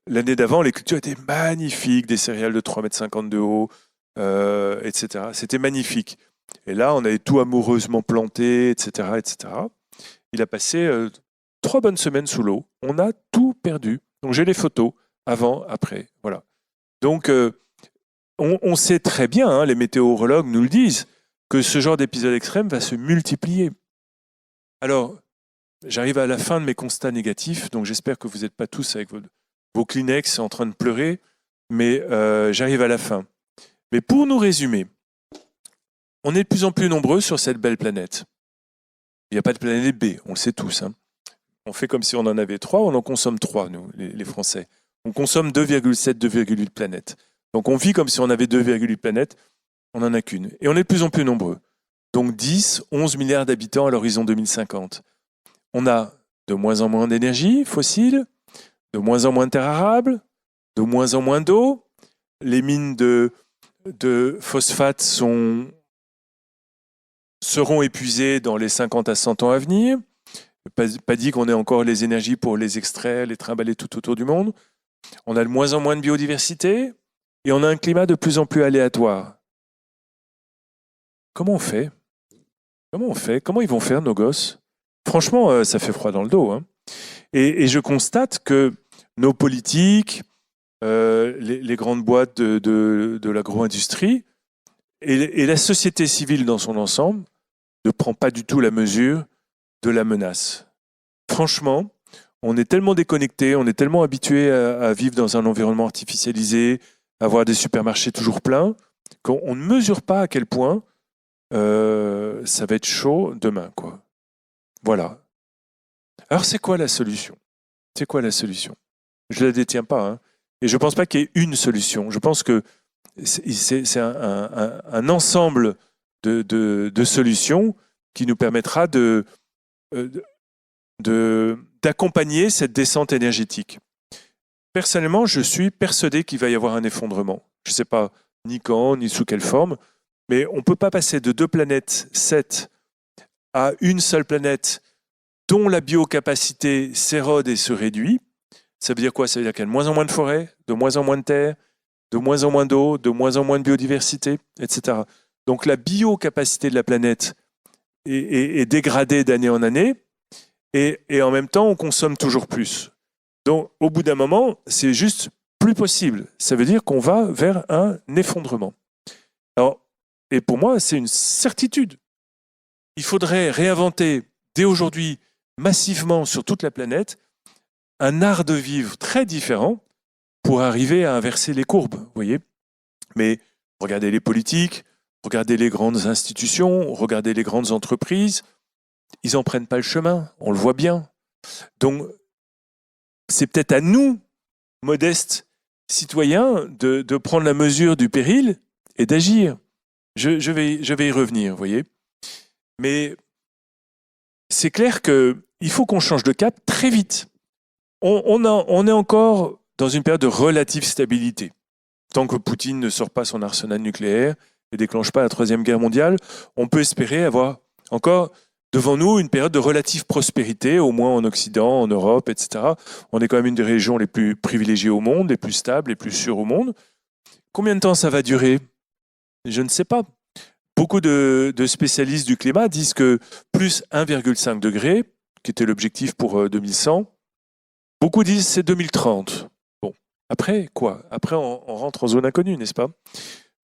L'année d'avant, les cultures étaient magnifiques, des céréales de 3,50 m de haut, etc. C'était magnifique. Et là, on avait tout amoureusement planté, etc., etc. Il a passé 3 bonnes semaines sous l'eau. On a tout perdu. Donc, j'ai les photos, avant, après. Voilà. Donc, on sait très bien, hein, les météorologues nous le disent, que ce genre d'épisode extrême va se multiplier. Alors, j'arrive à la fin de mes constats négatifs, donc j'espère que vous n'êtes pas tous avec vos Kleenex en train de pleurer, mais j'arrive à la fin. Mais pour nous résumer, on est de plus en plus nombreux sur cette belle planète. Il n'y a pas de planète B, on le sait tous. Hein. On fait comme si on en avait 3, on en consomme 3, nous, les Français. On consomme 2,7, 2,8 planètes. Donc on vit comme si on avait 2,8 planètes, on n'en a qu'une. Et on est de plus en plus nombreux. Donc 10, 11 milliards d'habitants à l'horizon 2050. On a de moins en moins d'énergie fossile, de moins en moins de terres arables, de moins en moins d'eau. Les mines de phosphate seront épuisées dans les 50 à 100 ans à venir. Pas dit qu'on ait encore les énergies pour les extraire, les trimballer tout autour du monde. On a de moins en moins de biodiversité et on a un climat de plus en plus aléatoire. Comment on fait ? Comment ils vont faire, nos gosses ? Franchement, ça fait froid dans le dos. Hein. Et je constate que nos politiques, les grandes boîtes de l'agro-industrie et la société civile dans son ensemble ne prend pas du tout la mesure de la menace. Franchement, on est tellement déconnectés, on est tellement habitués à vivre dans un environnement artificialisé, à avoir des supermarchés toujours pleins, qu'on ne mesure pas à quel point ça va être chaud demain, quoi. Voilà. Alors, c'est quoi la solution ? Je ne la détiens pas. Hein. Et je ne pense pas qu'il y ait une solution. Je pense que c'est un ensemble de solutions qui nous permettra d'accompagner cette descente énergétique. Personnellement, je suis persuadé qu'il va y avoir un effondrement. Je ne sais pas ni quand, ni sous quelle forme, mais on ne peut pas passer de 2 planètes 7 à une seule planète dont la biocapacité s'érode et se réduit. Ça veut dire quoi ? Ça veut dire qu'il y a de moins en moins de forêts, de moins en moins de terres, de moins en moins d'eau, de moins en moins de biodiversité, etc. Donc la biocapacité de la planète est dégradée d'année en année et en même temps, on consomme toujours plus. Donc au bout d'un moment, c'est juste plus possible. Ça veut dire qu'on va vers un effondrement. Alors, et pour moi, c'est une certitude. Il faudrait réinventer dès aujourd'hui, massivement sur toute la planète, un art de vivre très différent pour arriver à inverser les courbes, vous voyez. Mais regardez les politiques, regardez les grandes institutions, regardez les grandes entreprises, ils n'en prennent pas le chemin, on le voit bien. Donc, c'est peut-être à nous, modestes citoyens, de prendre la mesure du péril et d'agir. Je vais y revenir, vous voyez. Mais c'est clair qu'il faut qu'on change de cap très vite. On est encore dans une période de relative stabilité. Tant que Poutine ne sort pas son arsenal nucléaire et déclenche pas la Troisième Guerre mondiale, on peut espérer avoir encore devant nous une période de relative prospérité, au moins en Occident, en Europe, etc. On est quand même une des régions les plus privilégiées au monde, les plus stables, les plus sûres au monde. Combien de temps ça va durer ? Je ne sais pas. Beaucoup de spécialistes du climat disent que plus 1,5 degré, qui était l'objectif pour 2100, beaucoup disent c'est 2030. Bon, après quoi ? Après on rentre en zone inconnue, n'est-ce pas ?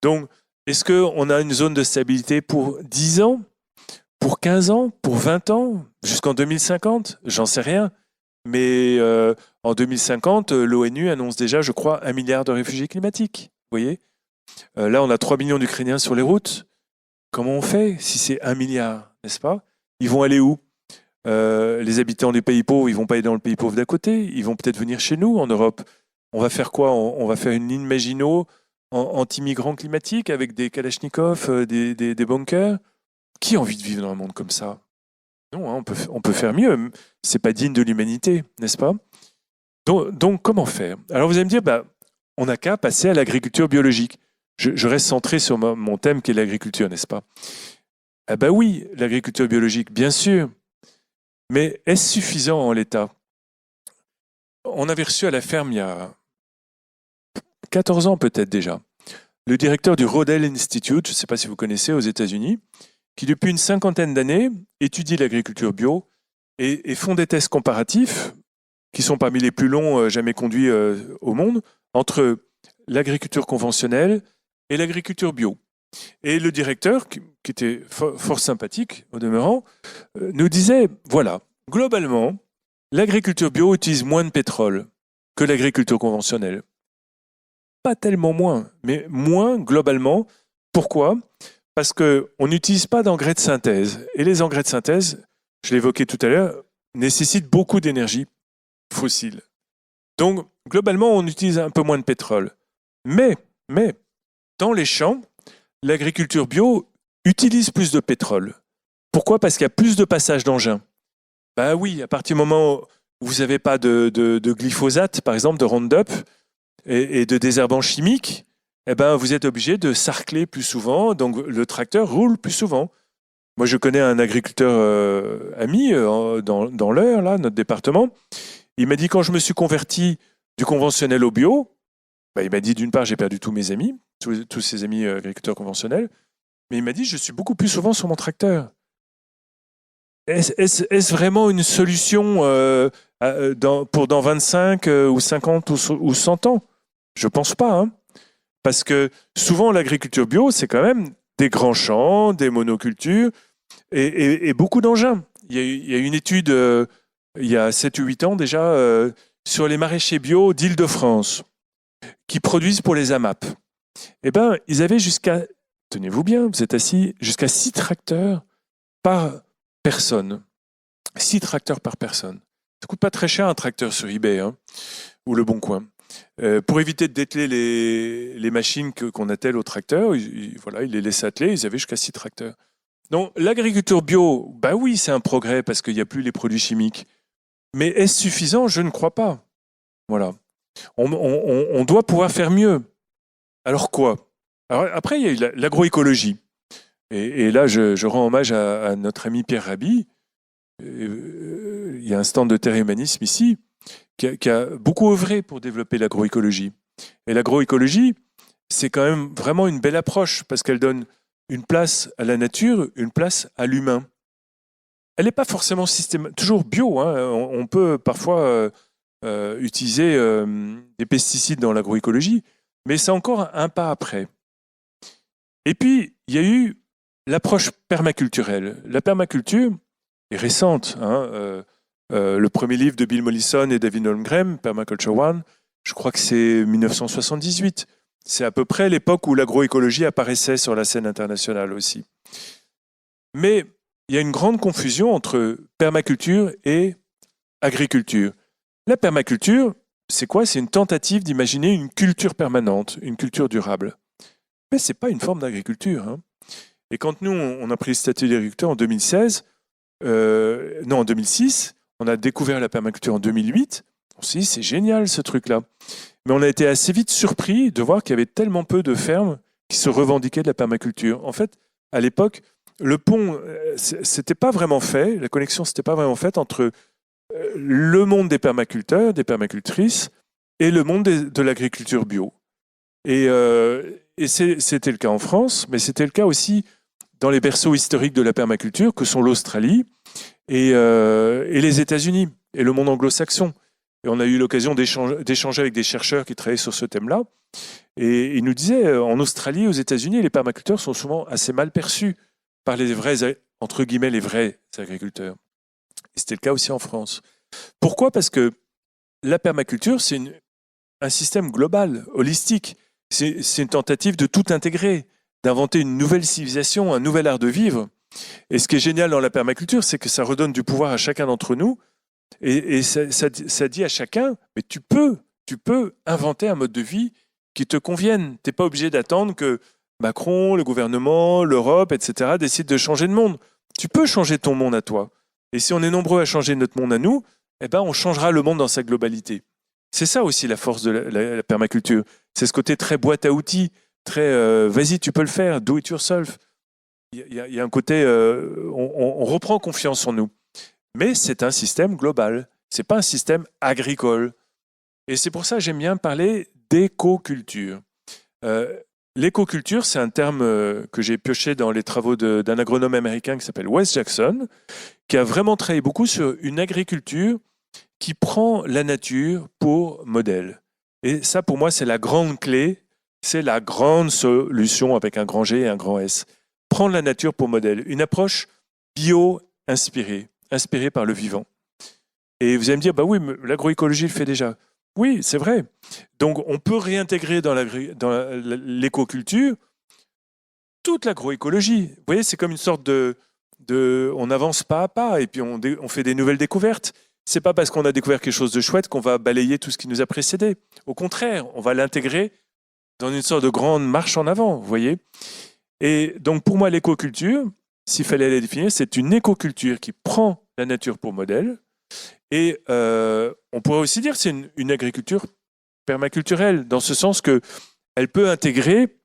Donc, est-ce qu'on a une zone de stabilité pour 10 ans ? Pour 15 ans ? Pour 20 ans ? Jusqu'en 2050 ? J'en sais rien. Mais en 2050, l'ONU annonce déjà, je crois, 1 milliard de réfugiés climatiques. Vous voyez ? Là, on a 3 millions d'Ukrainiens sur les routes. Comment on fait si c'est 1 milliard, n'est-ce pas ? Ils vont aller où ? Les habitants des pays pauvres, ils ne vont pas aller dans le pays pauvre d'à côté. Ils vont peut-être venir chez nous, en Europe. On va faire quoi ? On va faire une ligne Maginot anti-migrants climatiques avec des kalachnikovs, des bunkers. Qui a envie de vivre dans un monde comme ça ? Non, hein, on peut faire mieux. C'est pas digne de l'humanité, n'est-ce pas ? Donc, comment faire ? Alors, vous allez me dire, on n'a qu'à passer à l'agriculture biologique. Je reste centré sur mon thème qui est l'agriculture, n'est-ce pas ? Ah oui, l'agriculture biologique, bien sûr. Mais est-ce suffisant en l'état ? On avait reçu à la ferme il y a 14 ans peut-être déjà, le directeur du Rodale Institute, je ne sais pas si vous connaissez, aux États-Unis, qui depuis une 50aine d'années étudie l'agriculture bio et font des tests comparatifs qui sont parmi les plus longs jamais conduits au monde entre l'agriculture conventionnelle et l'agriculture bio. Et le directeur, qui était fort sympathique au demeurant, nous disait, voilà, globalement, l'agriculture bio utilise moins de pétrole que l'agriculture conventionnelle. Pas tellement moins, mais moins globalement. Pourquoi ? Parce qu'on n'utilise pas d'engrais de synthèse. Et les engrais de synthèse, je l'évoquais tout à l'heure, nécessite beaucoup d'énergie fossile. Donc, globalement, on utilise un peu moins de pétrole. Mais dans les champs, l'agriculture bio utilise plus de pétrole. Pourquoi ? Parce qu'il y a plus de passages d'engins. Ben oui, à partir du moment où vous n'avez pas de glyphosate, par exemple, de Roundup, et de désherbants chimiques, eh ben, vous êtes obligé de sarcler plus souvent, donc le tracteur roule plus souvent. Moi, je connais un agriculteur ami dans l'Eure, là, notre département. Il m'a dit, quand je me suis converti du conventionnel au bio, il m'a dit, d'une part, j'ai perdu tous mes amis, tous ses amis agriculteurs conventionnels, mais il m'a dit, je suis beaucoup plus souvent sur mon tracteur. Est-ce vraiment une solution pour dans 25 ou 50 ou 100 ans ? Je ne pense pas. Hein. Parce que souvent, l'agriculture bio, c'est quand même des grands champs, des monocultures et beaucoup d'engins. Il y a une étude, il y a 7 ou 8 ans déjà, sur les maraîchers bio d'Île-de-France qui produisent pour les AMAP. Eh bien, ils avaient jusqu'à, tenez-vous bien, vous êtes assis, jusqu'à 6 tracteurs par personne. 6 tracteurs par personne. Ça ne coûte pas très cher un tracteur sur eBay hein, ou Le Bon Coin. Pour éviter de dételer les machines qu'on attelle au tracteur, ils les laissaient atteler, ils avaient jusqu'à 6 tracteurs. Donc l'agriculture bio, oui, c'est un progrès parce qu'il n'y a plus les produits chimiques. Mais est-ce suffisant ? Je ne crois pas. Voilà. On doit pouvoir faire mieux. Alors quoi ? Alors, après, il y a eu l'agroécologie. Et là, je rends hommage à notre ami Pierre Rabhi. Il y a un stand de terre humanisme ici qui a beaucoup œuvré pour développer l'agroécologie. Et l'agroécologie, c'est quand même vraiment une belle approche parce qu'elle donne une place à la nature, une place à l'humain. Elle n'est pas forcément toujours bio. Hein. On peut parfois utiliser des pesticides dans l'agroécologie, mais c'est encore un pas après. Et puis, il y a eu l'approche permaculturelle. La permaculture est récente. Hein. Le premier livre de Bill Mollison et David Holmgren, Permaculture One, je crois que c'est 1978. C'est à peu près l'époque où l'agroécologie apparaissait sur la scène internationale aussi. Mais il y a une grande confusion entre permaculture et agriculture. La permaculture, c'est quoi ? C'est une tentative d'imaginer une culture permanente, une culture durable. Mais ce n'est pas une forme d'agriculture. Hein. Et quand nous, on a pris le statut d'agriculteur en 2006, on a découvert la permaculture en 2008. On s'est dit, c'est génial ce truc-là. Mais on a été assez vite surpris de voir qu'il y avait tellement peu de fermes qui se revendiquaient de la permaculture. En fait, à l'époque, le pont, c'était pas vraiment fait, la connexion s'était pas vraiment faite entre le monde des permaculteurs, des permacultrices, et le monde de l'agriculture bio. Et c'était le cas en France, mais c'était le cas aussi dans les berceaux historiques de la permaculture, que sont l'Australie et les États-Unis, et le monde anglo-saxon. Et on a eu l'occasion d'échanger avec des chercheurs qui travaillaient sur ce thème-là. Et ils nous disaient, en Australie, aux États-Unis, les permaculteurs sont souvent assez mal perçus par les vrais, entre guillemets, les vrais agriculteurs. Et c'était le cas aussi en France. Pourquoi ? Parce que la permaculture, c'est un système global, holistique. C'est une tentative de tout intégrer, d'inventer une nouvelle civilisation, un nouvel art de vivre. Et ce qui est génial dans la permaculture, c'est que ça redonne du pouvoir à chacun d'entre nous. Et ça dit à chacun, mais tu peux inventer un mode de vie qui te convienne. Tu n'es pas obligé d'attendre que Macron, le gouvernement, l'Europe, etc. décident de changer de monde. Tu peux changer ton monde à toi. Et si on est nombreux à changer notre monde à nous, on changera le monde dans sa globalité. C'est ça aussi la force de la permaculture. C'est ce côté très boîte à outils, très vas-y, tu peux le faire, do it yourself. Il y a un côté, on reprend confiance en nous. Mais c'est un système global, ce n'est pas un système agricole. Et c'est pour ça que j'aime bien parler d'écoculture. L'écoculture, c'est un terme que j'ai pioché dans les travaux d'un agronome américain qui s'appelle Wes Jackson, qui a vraiment travaillé beaucoup sur une agriculture qui prend la nature pour modèle. Et ça, pour moi, c'est la grande clé, c'est la grande solution avec un grand G et un grand S. Prendre la nature pour modèle. Une approche bio-inspirée. Inspiré par le vivant. Et vous allez me dire, oui, mais l'agroécologie le fait déjà. Oui, c'est vrai. Donc, on peut réintégrer dans l'écoculture toute l'agroécologie. Vous voyez, c'est comme une sorte de on avance pas à pas et puis on fait des nouvelles découvertes. C'est pas parce qu'on a découvert quelque chose de chouette qu'on va balayer tout ce qui nous a précédé. Au contraire, on va l'intégrer dans une sorte de grande marche en avant, vous voyez. Et donc pour moi, l'écoculture, s'il fallait la définir, c'est une écoculture qui prend la nature pour modèle. Et on pourrait aussi dire que c'est une agriculture permaculturelle, dans ce sens qu'elle peut intégrer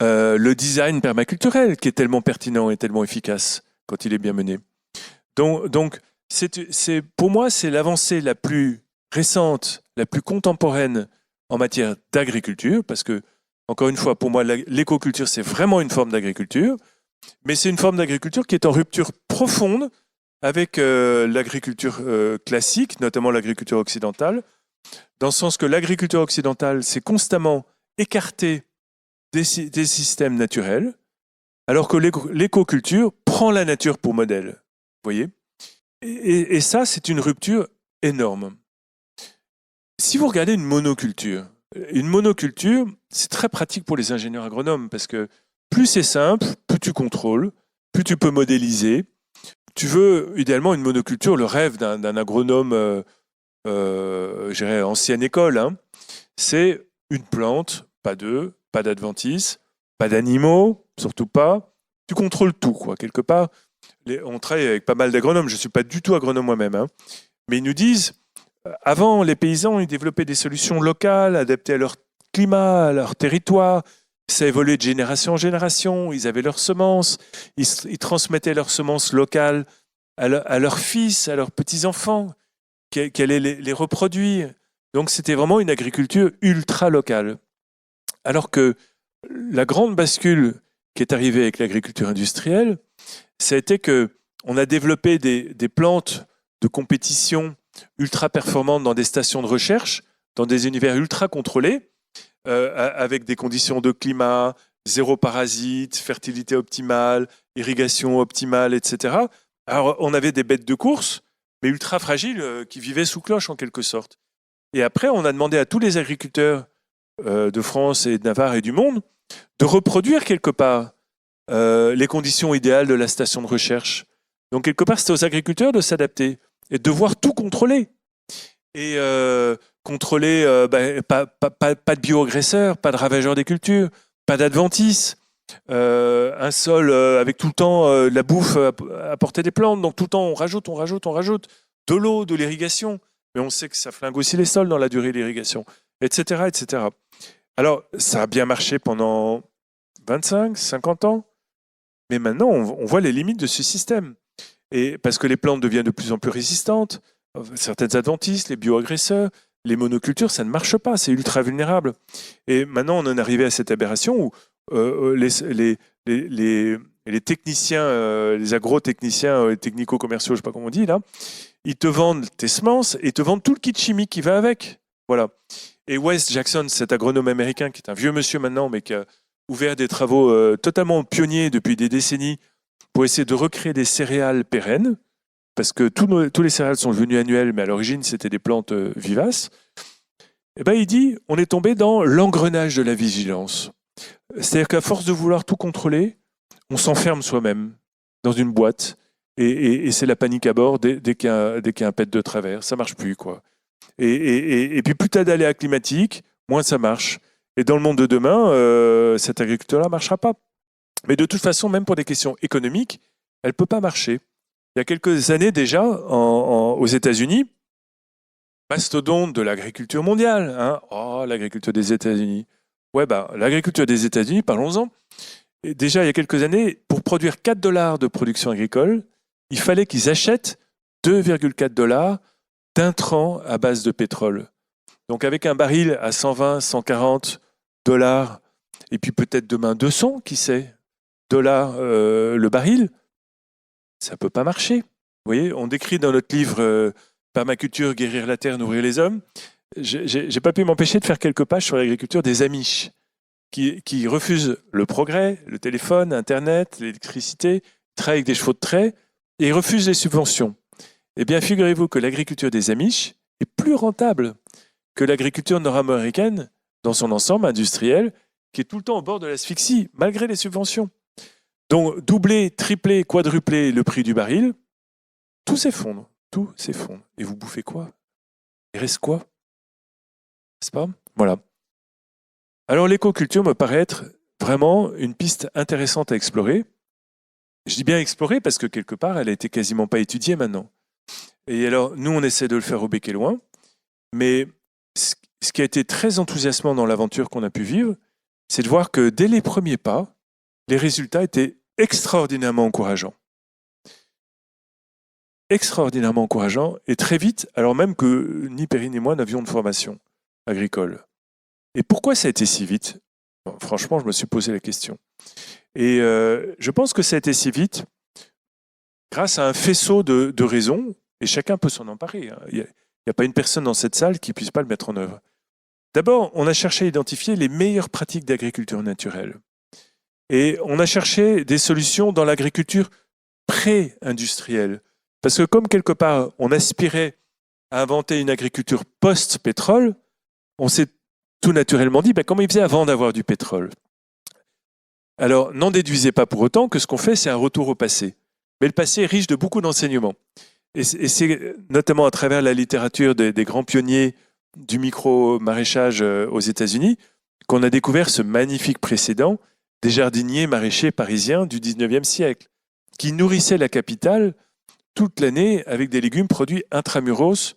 le design permaculturel, qui est tellement pertinent et tellement efficace quand il est bien mené. Donc pour moi, c'est l'avancée la plus récente, la plus contemporaine en matière d'agriculture, parce que, encore une fois, pour moi, l'écoculture, c'est vraiment une forme d'agriculture, mais c'est une forme d'agriculture qui est en rupture profonde avec l'agriculture classique, notamment l'agriculture occidentale, dans le sens que l'agriculture occidentale s'est constamment écartée des systèmes naturels, alors que l'écoculture prend la nature pour modèle. Vous voyez ? Et ça, c'est une rupture énorme. Si vous regardez une monoculture, c'est très pratique pour les ingénieurs agronomes, parce que plus c'est simple, plus tu contrôles, plus tu peux modéliser. Tu veux, idéalement, une monoculture, le rêve d'un agronome, je dirais, ancienne école, hein, c'est une plante, pas d'œufs, pas d'adventices, pas d'animaux, surtout pas. Tu contrôles tout, quoi, quelque part. On travaille avec pas mal d'agronomes, je ne suis pas du tout agronome moi-même, hein, mais ils nous disent, avant, les paysans, ils développaient des solutions locales, adaptées à leur climat, à leur territoire. Ça évoluait de génération en génération, ils avaient leurs semences, ils transmettaient leurs semences locales à leurs fils, à leurs petits-enfants, qui allaient les reproduire. Donc c'était vraiment une agriculture ultra locale. Alors que la grande bascule qui est arrivée avec l'agriculture industrielle, ça a été qu'on a développé des plantes de compétition ultra performantes dans des stations de recherche, dans des univers ultra contrôlés, avec des conditions de climat, zéro parasite, fertilité optimale, irrigation optimale, etc. Alors on avait des bêtes de course, mais ultra fragiles, qui vivaient sous cloche en quelque sorte. Et après, on a demandé à tous les agriculteurs de France et de Navarre et du monde de reproduire quelque part les conditions idéales de la station de recherche. Donc quelque part, c'était aux agriculteurs de s'adapter et de devoir tout contrôler. Et contrôler pas de bioagresseurs, pas de ravageurs des cultures, pas d'adventices, un sol avec tout le temps la bouffe à portée des plantes, donc tout le temps on rajoute, de l'eau, de l'irrigation, mais on sait que ça flingue aussi les sols dans la durée de l'irrigation, etc., etc. Alors, ça a bien marché pendant 25, 50 ans, mais maintenant on voit les limites de ce système. Et parce que les plantes deviennent de plus en plus résistantes, certaines adventices, les bioagresseurs, les monocultures, ça ne marche pas, c'est ultra vulnérable. Et maintenant, on en est arrivé à cette aberration où les techniciens, les agrotechniciens, les technico-commerciaux, je ne sais pas comment on dit là, ils te vendent tes semences et ils te vendent tout le kit chimique qui va avec. Voilà. Et Wes Jackson, cet agronome américain qui est un vieux monsieur maintenant, mais qui a ouvert des travaux totalement pionniers depuis des décennies pour essayer de recréer des céréales pérennes, parce que tous les céréales sont devenus annuels, mais à l'origine, c'était des plantes vivaces. Et ben, il dit, on est tombé dans l'engrenage de la vigilance. C'est-à-dire qu'à force de vouloir tout contrôler, on s'enferme soi-même dans une boîte, et c'est la panique à bord dès qu'il y a un pet de travers. Ça ne marche plus, quoi. Et puis, plus tu as d'aléas climatiques, moins ça marche. Et dans le monde de demain, cette agriculture-là ne marchera pas. Mais de toute façon, même pour des questions économiques, elle ne peut pas marcher. Il y a quelques années déjà, aux États-Unis, mastodonte de l'agriculture mondiale. Hein. Oh, l'agriculture des États-Unis. Ouais, l'agriculture des États-Unis, parlons-en. Et déjà, il y a quelques années, pour produire $4 de production agricole, il fallait qu'ils achètent $2,4 d'intrants à base de pétrole. Donc avec un baril à 120, 140 $, et puis peut-être demain 200, qui sait, dollars le baril, ça ne peut pas marcher. Vous voyez, on décrit dans notre livre Permaculture, guérir la terre, nourrir les hommes. J'ai pas pu m'empêcher de faire quelques pages sur l'agriculture des Amish, qui refusent le progrès, le téléphone, Internet, l'électricité, travaillent avec des chevaux de trait, et ils refusent les subventions. Eh bien, figurez-vous que l'agriculture des Amish est plus rentable que l'agriculture nord-américaine dans son ensemble industriel, qui est tout le temps au bord de l'asphyxie, malgré les subventions. Donc, doubler, tripler, quadrupler le prix du baril, tout s'effondre. Et vous bouffez quoi? Il reste quoi? N'est-ce pas? Voilà. Alors, l'écoculture me paraît être vraiment une piste intéressante à explorer. Je dis bien explorer parce que quelque part, elle a été quasiment pas étudiée maintenant. Et alors, nous, on essaie de le faire au bec et loin. Mais ce qui a été très enthousiasmant dans l'aventure qu'on a pu vivre, c'est de voir que dès les premiers pas, les résultats étaient extraordinairement encourageants. Extraordinairement encourageants. Et très vite, alors même que ni Perrine ni moi n'avions de formation agricole. Et pourquoi ça a été si vite? Bon, franchement, je me suis posé la question. Et je pense que ça a été si vite grâce à un faisceau de raisons, et chacun peut s'en emparer. Il n'y a pas une personne dans cette salle qui ne puisse pas le mettre en œuvre. D'abord, on a cherché à identifier les meilleures pratiques d'agriculture naturelle. Et on a cherché des solutions dans l'agriculture pré-industrielle. Parce que comme quelque part, on aspirait à inventer une agriculture post-pétrole, on s'est tout naturellement dit comment ils faisaient avant d'avoir du pétrole. Alors, n'en déduisez pas pour autant que ce qu'on fait, c'est un retour au passé. Mais le passé est riche de beaucoup d'enseignements. Et c'est notamment à travers la littérature des grands pionniers du micro-maraîchage aux États-Unis qu'on a découvert ce magnifique précédent des jardiniers maraîchers parisiens du 19e siècle, qui nourrissaient la capitale toute l'année avec des légumes produits intramuros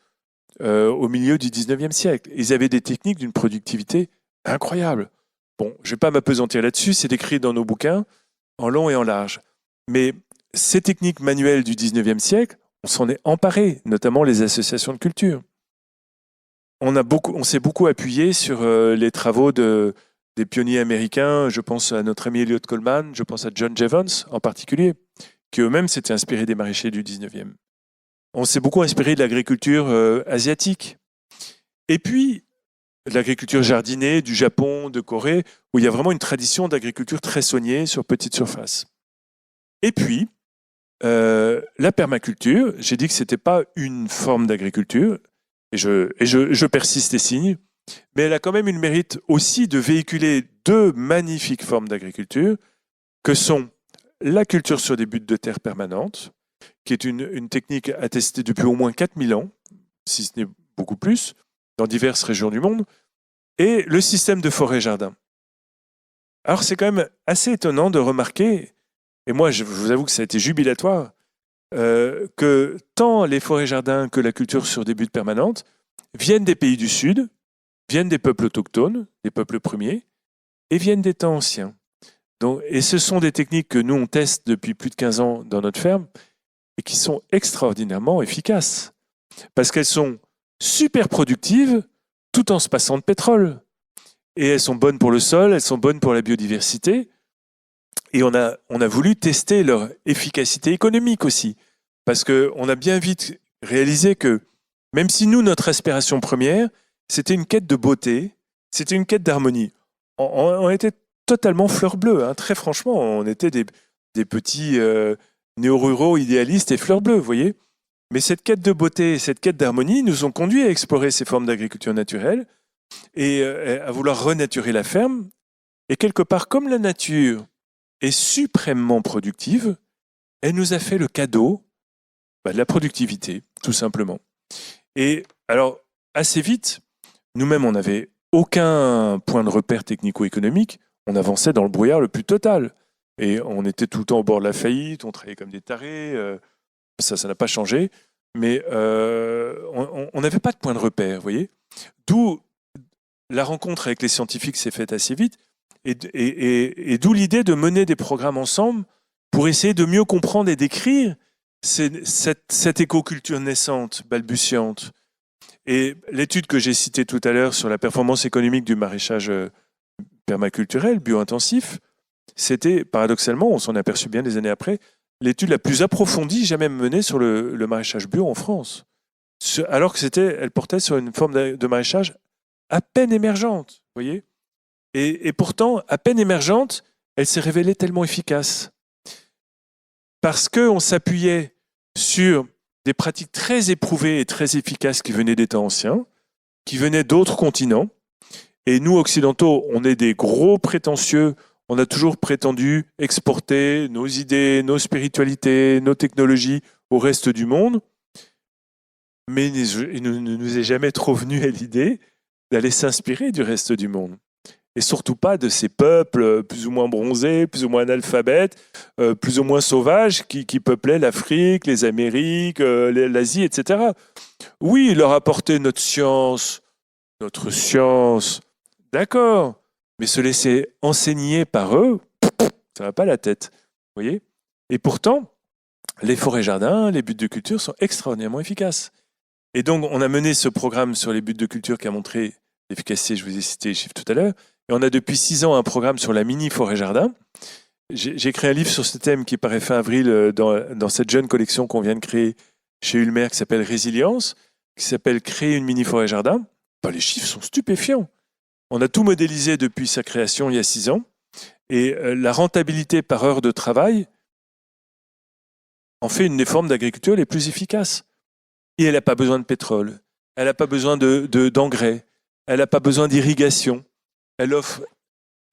au milieu du 19e siècle. Ils avaient des techniques d'une productivité incroyable. Bon, je ne vais pas m'appesantir là-dessus, c'est écrit dans nos bouquins, en long et en large. Mais ces techniques manuelles du 19e siècle, on s'en est emparé, notamment les associations de culture. On s'est beaucoup appuyé sur les travaux des pionniers américains, je pense à notre ami Eliot Coleman, je pense à John Jevons en particulier, qui eux-mêmes s'étaient inspirés des maraîchers du 19e. On s'est beaucoup inspiré de l'agriculture asiatique. Et puis, l'agriculture jardinée du Japon, de Corée, où il y a vraiment une tradition d'agriculture très soignée sur petite surface. Et puis, la permaculture, j'ai dit que ce n'était pas une forme d'agriculture, et je persiste et signe, mais elle a quand même eu le mérite aussi de véhiculer deux magnifiques formes d'agriculture, que sont la culture sur des buttes de terre permanentes, qui est une technique attestée depuis au moins 4000 ans, si ce n'est beaucoup plus, dans diverses régions du monde, et le système de forêt-jardin. Alors c'est quand même assez étonnant de remarquer, et moi je vous avoue que ça a été jubilatoire, que tant les forêts-jardins que la culture sur des buttes permanentes viennent des pays du Sud, viennent des peuples autochtones, des peuples premiers, et viennent des temps anciens. Et ce sont des techniques que nous on teste depuis plus de 15 ans dans notre ferme, et qui sont extraordinairement efficaces, parce qu'elles sont super productives, tout en se passant de pétrole. Et elles sont bonnes pour le sol, elles sont bonnes pour la biodiversité. Et on a voulu tester leur efficacité économique aussi. Parce qu'on a bien vite réalisé que, même si nous, notre aspiration première, c'était une quête de beauté, c'était une quête d'harmonie. On était totalement fleurs bleues, hein. Très franchement, on était des petits néo-ruraux idéalistes et fleurs bleues, vous voyez. Mais cette quête de beauté et cette quête d'harmonie nous ont conduits à explorer ces formes d'agriculture naturelle et à vouloir renaturer la ferme. Et quelque part, comme la nature est suprêmement productive, elle nous a fait le cadeau de la productivité, tout simplement. Et alors, assez vite, nous-mêmes, on n'avait aucun point de repère technico-économique. On avançait dans le brouillard le plus total. Et on était tout le temps au bord de la faillite, on travaillait comme des tarés. Ça n'a pas changé. Mais on n'avait pas de point de repère, vous voyez. D'où la rencontre avec les scientifiques s'est faite assez vite. Et d'où l'idée de mener des programmes ensemble pour essayer de mieux comprendre et décrire cette écoculture naissante, balbutiante. Et l'étude que j'ai citée tout à l'heure sur la performance économique du maraîchage permaculturel, bio-intensif, c'était, paradoxalement, on s'en est aperçu bien des années après, l'étude la plus approfondie jamais menée sur le maraîchage bio en France. Alors que elle portait sur une forme de maraîchage à peine émergente, vous voyez. Et pourtant, à peine émergente, elle s'est révélée tellement efficace. Parce qu'on s'appuyait sur des pratiques très éprouvées et très efficaces qui venaient des temps anciens, qui venaient d'autres continents. Et nous, occidentaux, on est des gros prétentieux, on a toujours prétendu exporter nos idées, nos spiritualités, nos technologies au reste du monde. Mais il ne nous est jamais trop venu à l'idée d'aller s'inspirer du reste du monde. Et surtout pas de ces peuples plus ou moins bronzés, plus ou moins analphabètes, plus ou moins sauvages qui peuplaient l'Afrique, les Amériques, l'Asie, etc. Oui, leur apporter notre science, d'accord, mais se laisser enseigner par eux, ça va pas la tête, vous voyez. Et pourtant, les forêts-jardins, les buts de culture sont extraordinairement efficaces. Et donc, on a mené ce programme sur les buts de culture qui a montré l'efficacité, je vous ai cité les chiffres tout à l'heure, et on a depuis 6 ans un programme sur la mini-forêt-jardin. J'ai écrit un livre sur ce thème qui paraît fin avril dans cette jeune collection qu'on vient de créer chez Ulmer qui s'appelle Résilience, qui s'appelle Créer une mini-forêt-jardin. Les chiffres sont stupéfiants. On a tout modélisé depuis sa création il y a 6 ans, et la rentabilité par heure de travail en fait une des formes d'agriculture les plus efficaces. Et elle n'a pas besoin de pétrole, elle n'a pas besoin d'engrais, elle n'a pas besoin d'irrigation, elle offre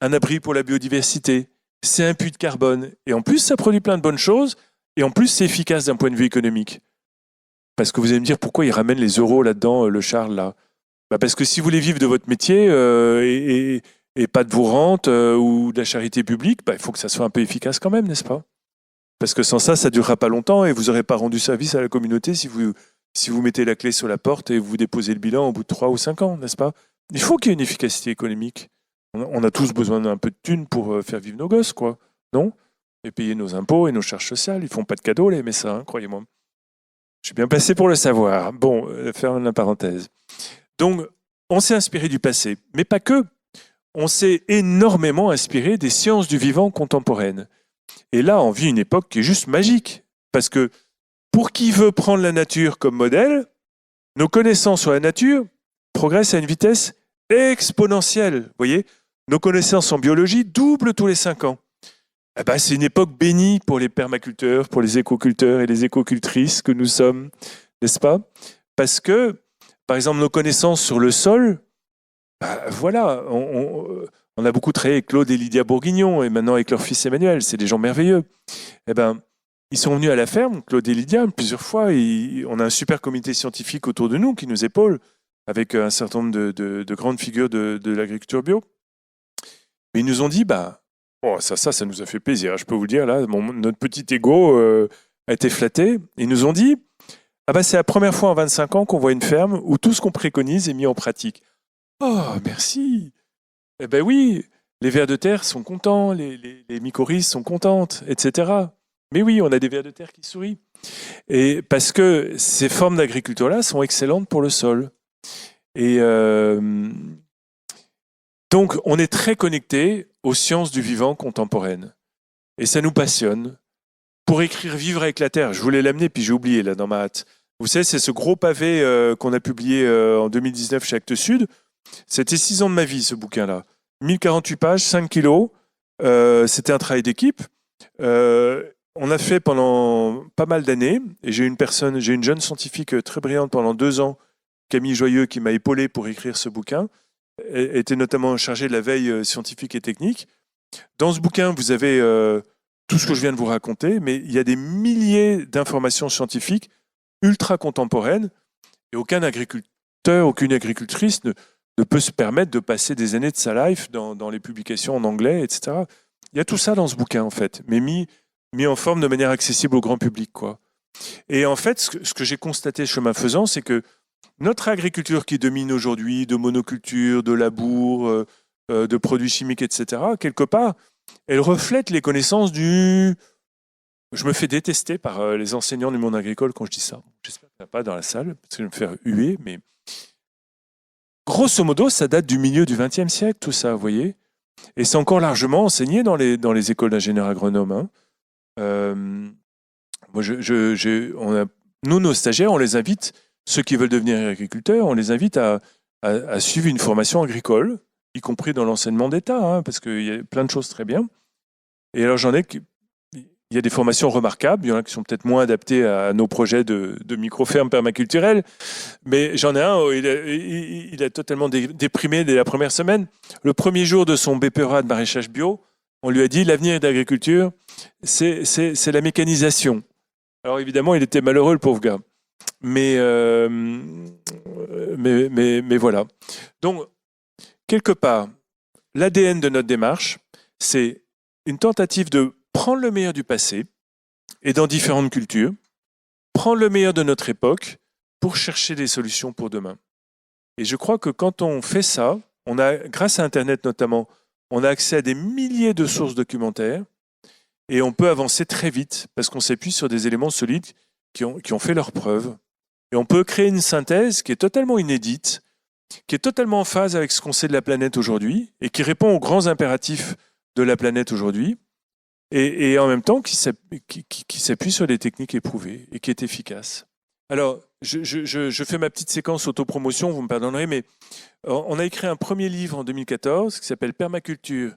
un abri pour la biodiversité, c'est un puits de carbone, et en plus ça produit plein de bonnes choses, et en plus c'est efficace d'un point de vue économique. Parce que vous allez me dire pourquoi il ramène les euros là-dedans, le Charles, là. Parce que si vous voulez vivre de votre métier et pas de vos rentes ou de la charité publique, il faut que ça soit un peu efficace quand même, n'est-ce pas? Parce que sans ça, ça ne durera pas longtemps et vous n'aurez pas rendu service à la communauté si vous mettez la clé sur la porte et vous déposez le bilan au bout de 3 ou 5 ans, n'est-ce pas? Il faut qu'il y ait une efficacité économique. On a tous besoin d'un peu de thunes pour faire vivre nos gosses, quoi. Non? Et payer nos impôts et nos charges sociales. Ils ne font pas de cadeaux, les MSA, croyez-moi. Je suis bien placé pour le savoir. Bon, ferme la parenthèse. Donc, on s'est inspiré du passé, mais pas que. On s'est énormément inspiré des sciences du vivant contemporaines. Et là, on vit une époque qui est juste magique. Parce que pour qui veut prendre la nature comme modèle, nos connaissances sur la nature progressent à une vitesse exponentielle. Vous voyez, nos connaissances en biologie doublent tous les 5 ans. C'est une époque bénie pour les permaculteurs, pour les écoculteurs et les écocultrices que nous sommes, n'est-ce pas? Parce que, par exemple, nos connaissances sur le sol, voilà, on a beaucoup travaillé avec Claude et Lydia Bourguignon et maintenant avec leur fils Emmanuel, c'est des gens merveilleux. Ils sont venus à la ferme, Claude et Lydia, plusieurs fois, et on a un super comité scientifique autour de nous qui nous épaule avec un certain nombre de grandes figures de l'agriculture bio. Mais ils nous ont dit, ça nous a fait plaisir, je peux vous le dire, là, notre petit ego a été flatté. Ils nous ont dit, c'est la première fois en 25 ans qu'on voit une ferme où tout ce qu'on préconise est mis en pratique. Oh, merci. Oui, les vers de terre sont contents, les mycorhizes sont contentes, etc. Mais oui, on a des vers de terre qui sourient. Et parce que ces formes d'agriculture-là sont excellentes pour le sol. Et donc, on est très connecté aux sciences du vivant contemporaines. Et ça nous passionne. Pour écrire Vivre avec la terre, je voulais l'amener, puis j'ai oublié là dans ma hâte. Vous savez, c'est ce gros pavé qu'on a publié en 2019 chez Actes Sud. C'était 6 ans de ma vie, ce bouquin-là. 1048 pages, 5 kilos. C'était un travail d'équipe. On a fait pendant pas mal d'années, et j'ai une jeune scientifique très brillante pendant 2 ans, Camille Joyeux, qui m'a épaulé pour écrire ce bouquin. Elle était notamment chargée de la veille scientifique et technique. Dans ce bouquin, vous avez tout ce que je viens de vous raconter, mais il y a des milliers d'informations scientifiques ultra contemporaines, et aucun agriculteur, aucune agricultrice ne peut se permettre de passer des années de sa life dans les publications en anglais, etc. Il y a tout ça dans ce bouquin, en fait, mais mis en forme de manière accessible au grand public, quoi. Et en fait, ce que j'ai constaté chemin faisant, c'est que notre agriculture qui domine aujourd'hui, de monoculture, de labour, de produits chimiques, etc., quelque part, elle reflète les connaissances du... Je me fais détester par les enseignants du monde agricole quand je dis ça. J'espère qu'il n'y en a pas dans la salle, parce que je vais me faire huer, mais... Grosso modo, ça date du milieu du XXe siècle, tout ça, vous voyez. Et c'est encore largement enseigné dans les écoles d'ingénieurs agronomes. Nous, nos stagiaires, on les invite, ceux qui veulent devenir agriculteurs, on les invite à suivre une formation agricole, y compris dans l'enseignement d'État, parce qu'il y a plein de choses très bien. Et alors, il y a des formations remarquables, il y en a qui sont peut-être moins adaptées à nos projets de micro-fermes permaculturelles, mais j'en ai un, il a totalement déprimé dès la première semaine. Le premier jour de son BPRA de maraîchage bio, On lui a dit l'avenir de l'agriculture, c'est la mécanisation. Alors évidemment, il était malheureux, le pauvre gars. Mais voilà. Donc, quelque part, l'ADN de notre démarche, c'est une tentative de prendre le meilleur du passé et dans différentes cultures, prendre le meilleur de notre époque pour chercher des solutions pour demain. Et je crois que quand on fait ça, grâce à Internet notamment, on a accès à des milliers de sources documentaires et on peut avancer très vite parce qu'on s'appuie sur des éléments solides qui ont fait leurs preuves. Et on peut créer une synthèse qui est totalement inédite, qui est totalement en phase avec ce qu'on sait de la planète aujourd'hui et qui répond aux grands impératifs de la planète aujourd'hui et en même temps qui s'appuie sur des techniques éprouvées et qui est efficace. Alors, je fais ma petite séquence autopromotion, vous me pardonnerez, mais on a écrit un premier livre en 2014 qui s'appelle Permaculture,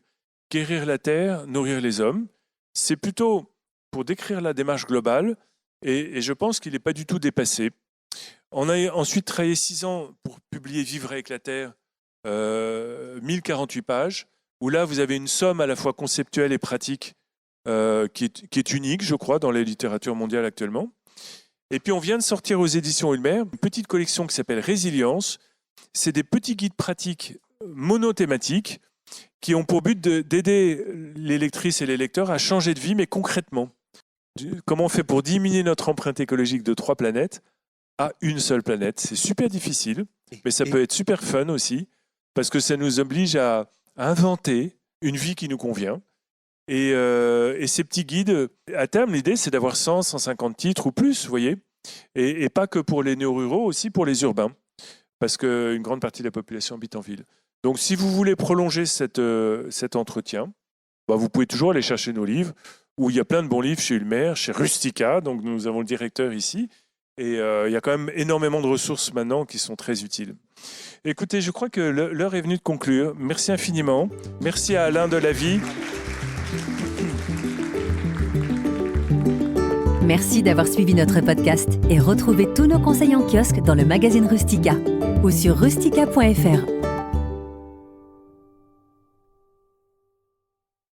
guérir la terre, nourrir les hommes. C'est plutôt pour décrire la démarche globale et je pense qu'il n'est pas du tout dépassé. On a ensuite travaillé 6 ans pour publier Vivre avec la terre, 1048 pages, où là vous avez une somme à la fois conceptuelle et pratique qui est unique, je crois, dans la littérature mondiale actuellement. Et puis on vient de sortir aux éditions Ulmer une petite collection qui s'appelle Résilience. C'est des petits guides pratiques monothématiques qui ont pour but d'aider les lectrices et les lecteurs à changer de vie, mais concrètement. Comment on fait pour diminuer notre empreinte écologique de 3 planètes à une seule planète? C'est super difficile, mais ça peut être super fun aussi, parce que ça nous oblige à inventer une vie qui nous convient. Et ces petits guides, à terme, l'idée, c'est d'avoir 100, 150 titres ou plus, vous voyez, et pas que pour les néo-ruraux, aussi pour les urbains, parce qu'une grande partie de la population habite en ville. Donc, si vous voulez prolonger cet entretien, vous pouvez toujours aller chercher nos livres, où il y a plein de bons livres chez Ulmer, chez Rustica, donc nous avons le directeur ici, et il y a quand même énormément de ressources maintenant qui sont très utiles. Écoutez, je crois que l'heure est venue de conclure. Merci infiniment. Merci à Alain Delavie. Merci d'avoir suivi notre podcast et retrouvez tous nos conseils en kiosque dans le magazine Rustica ou sur rustica.fr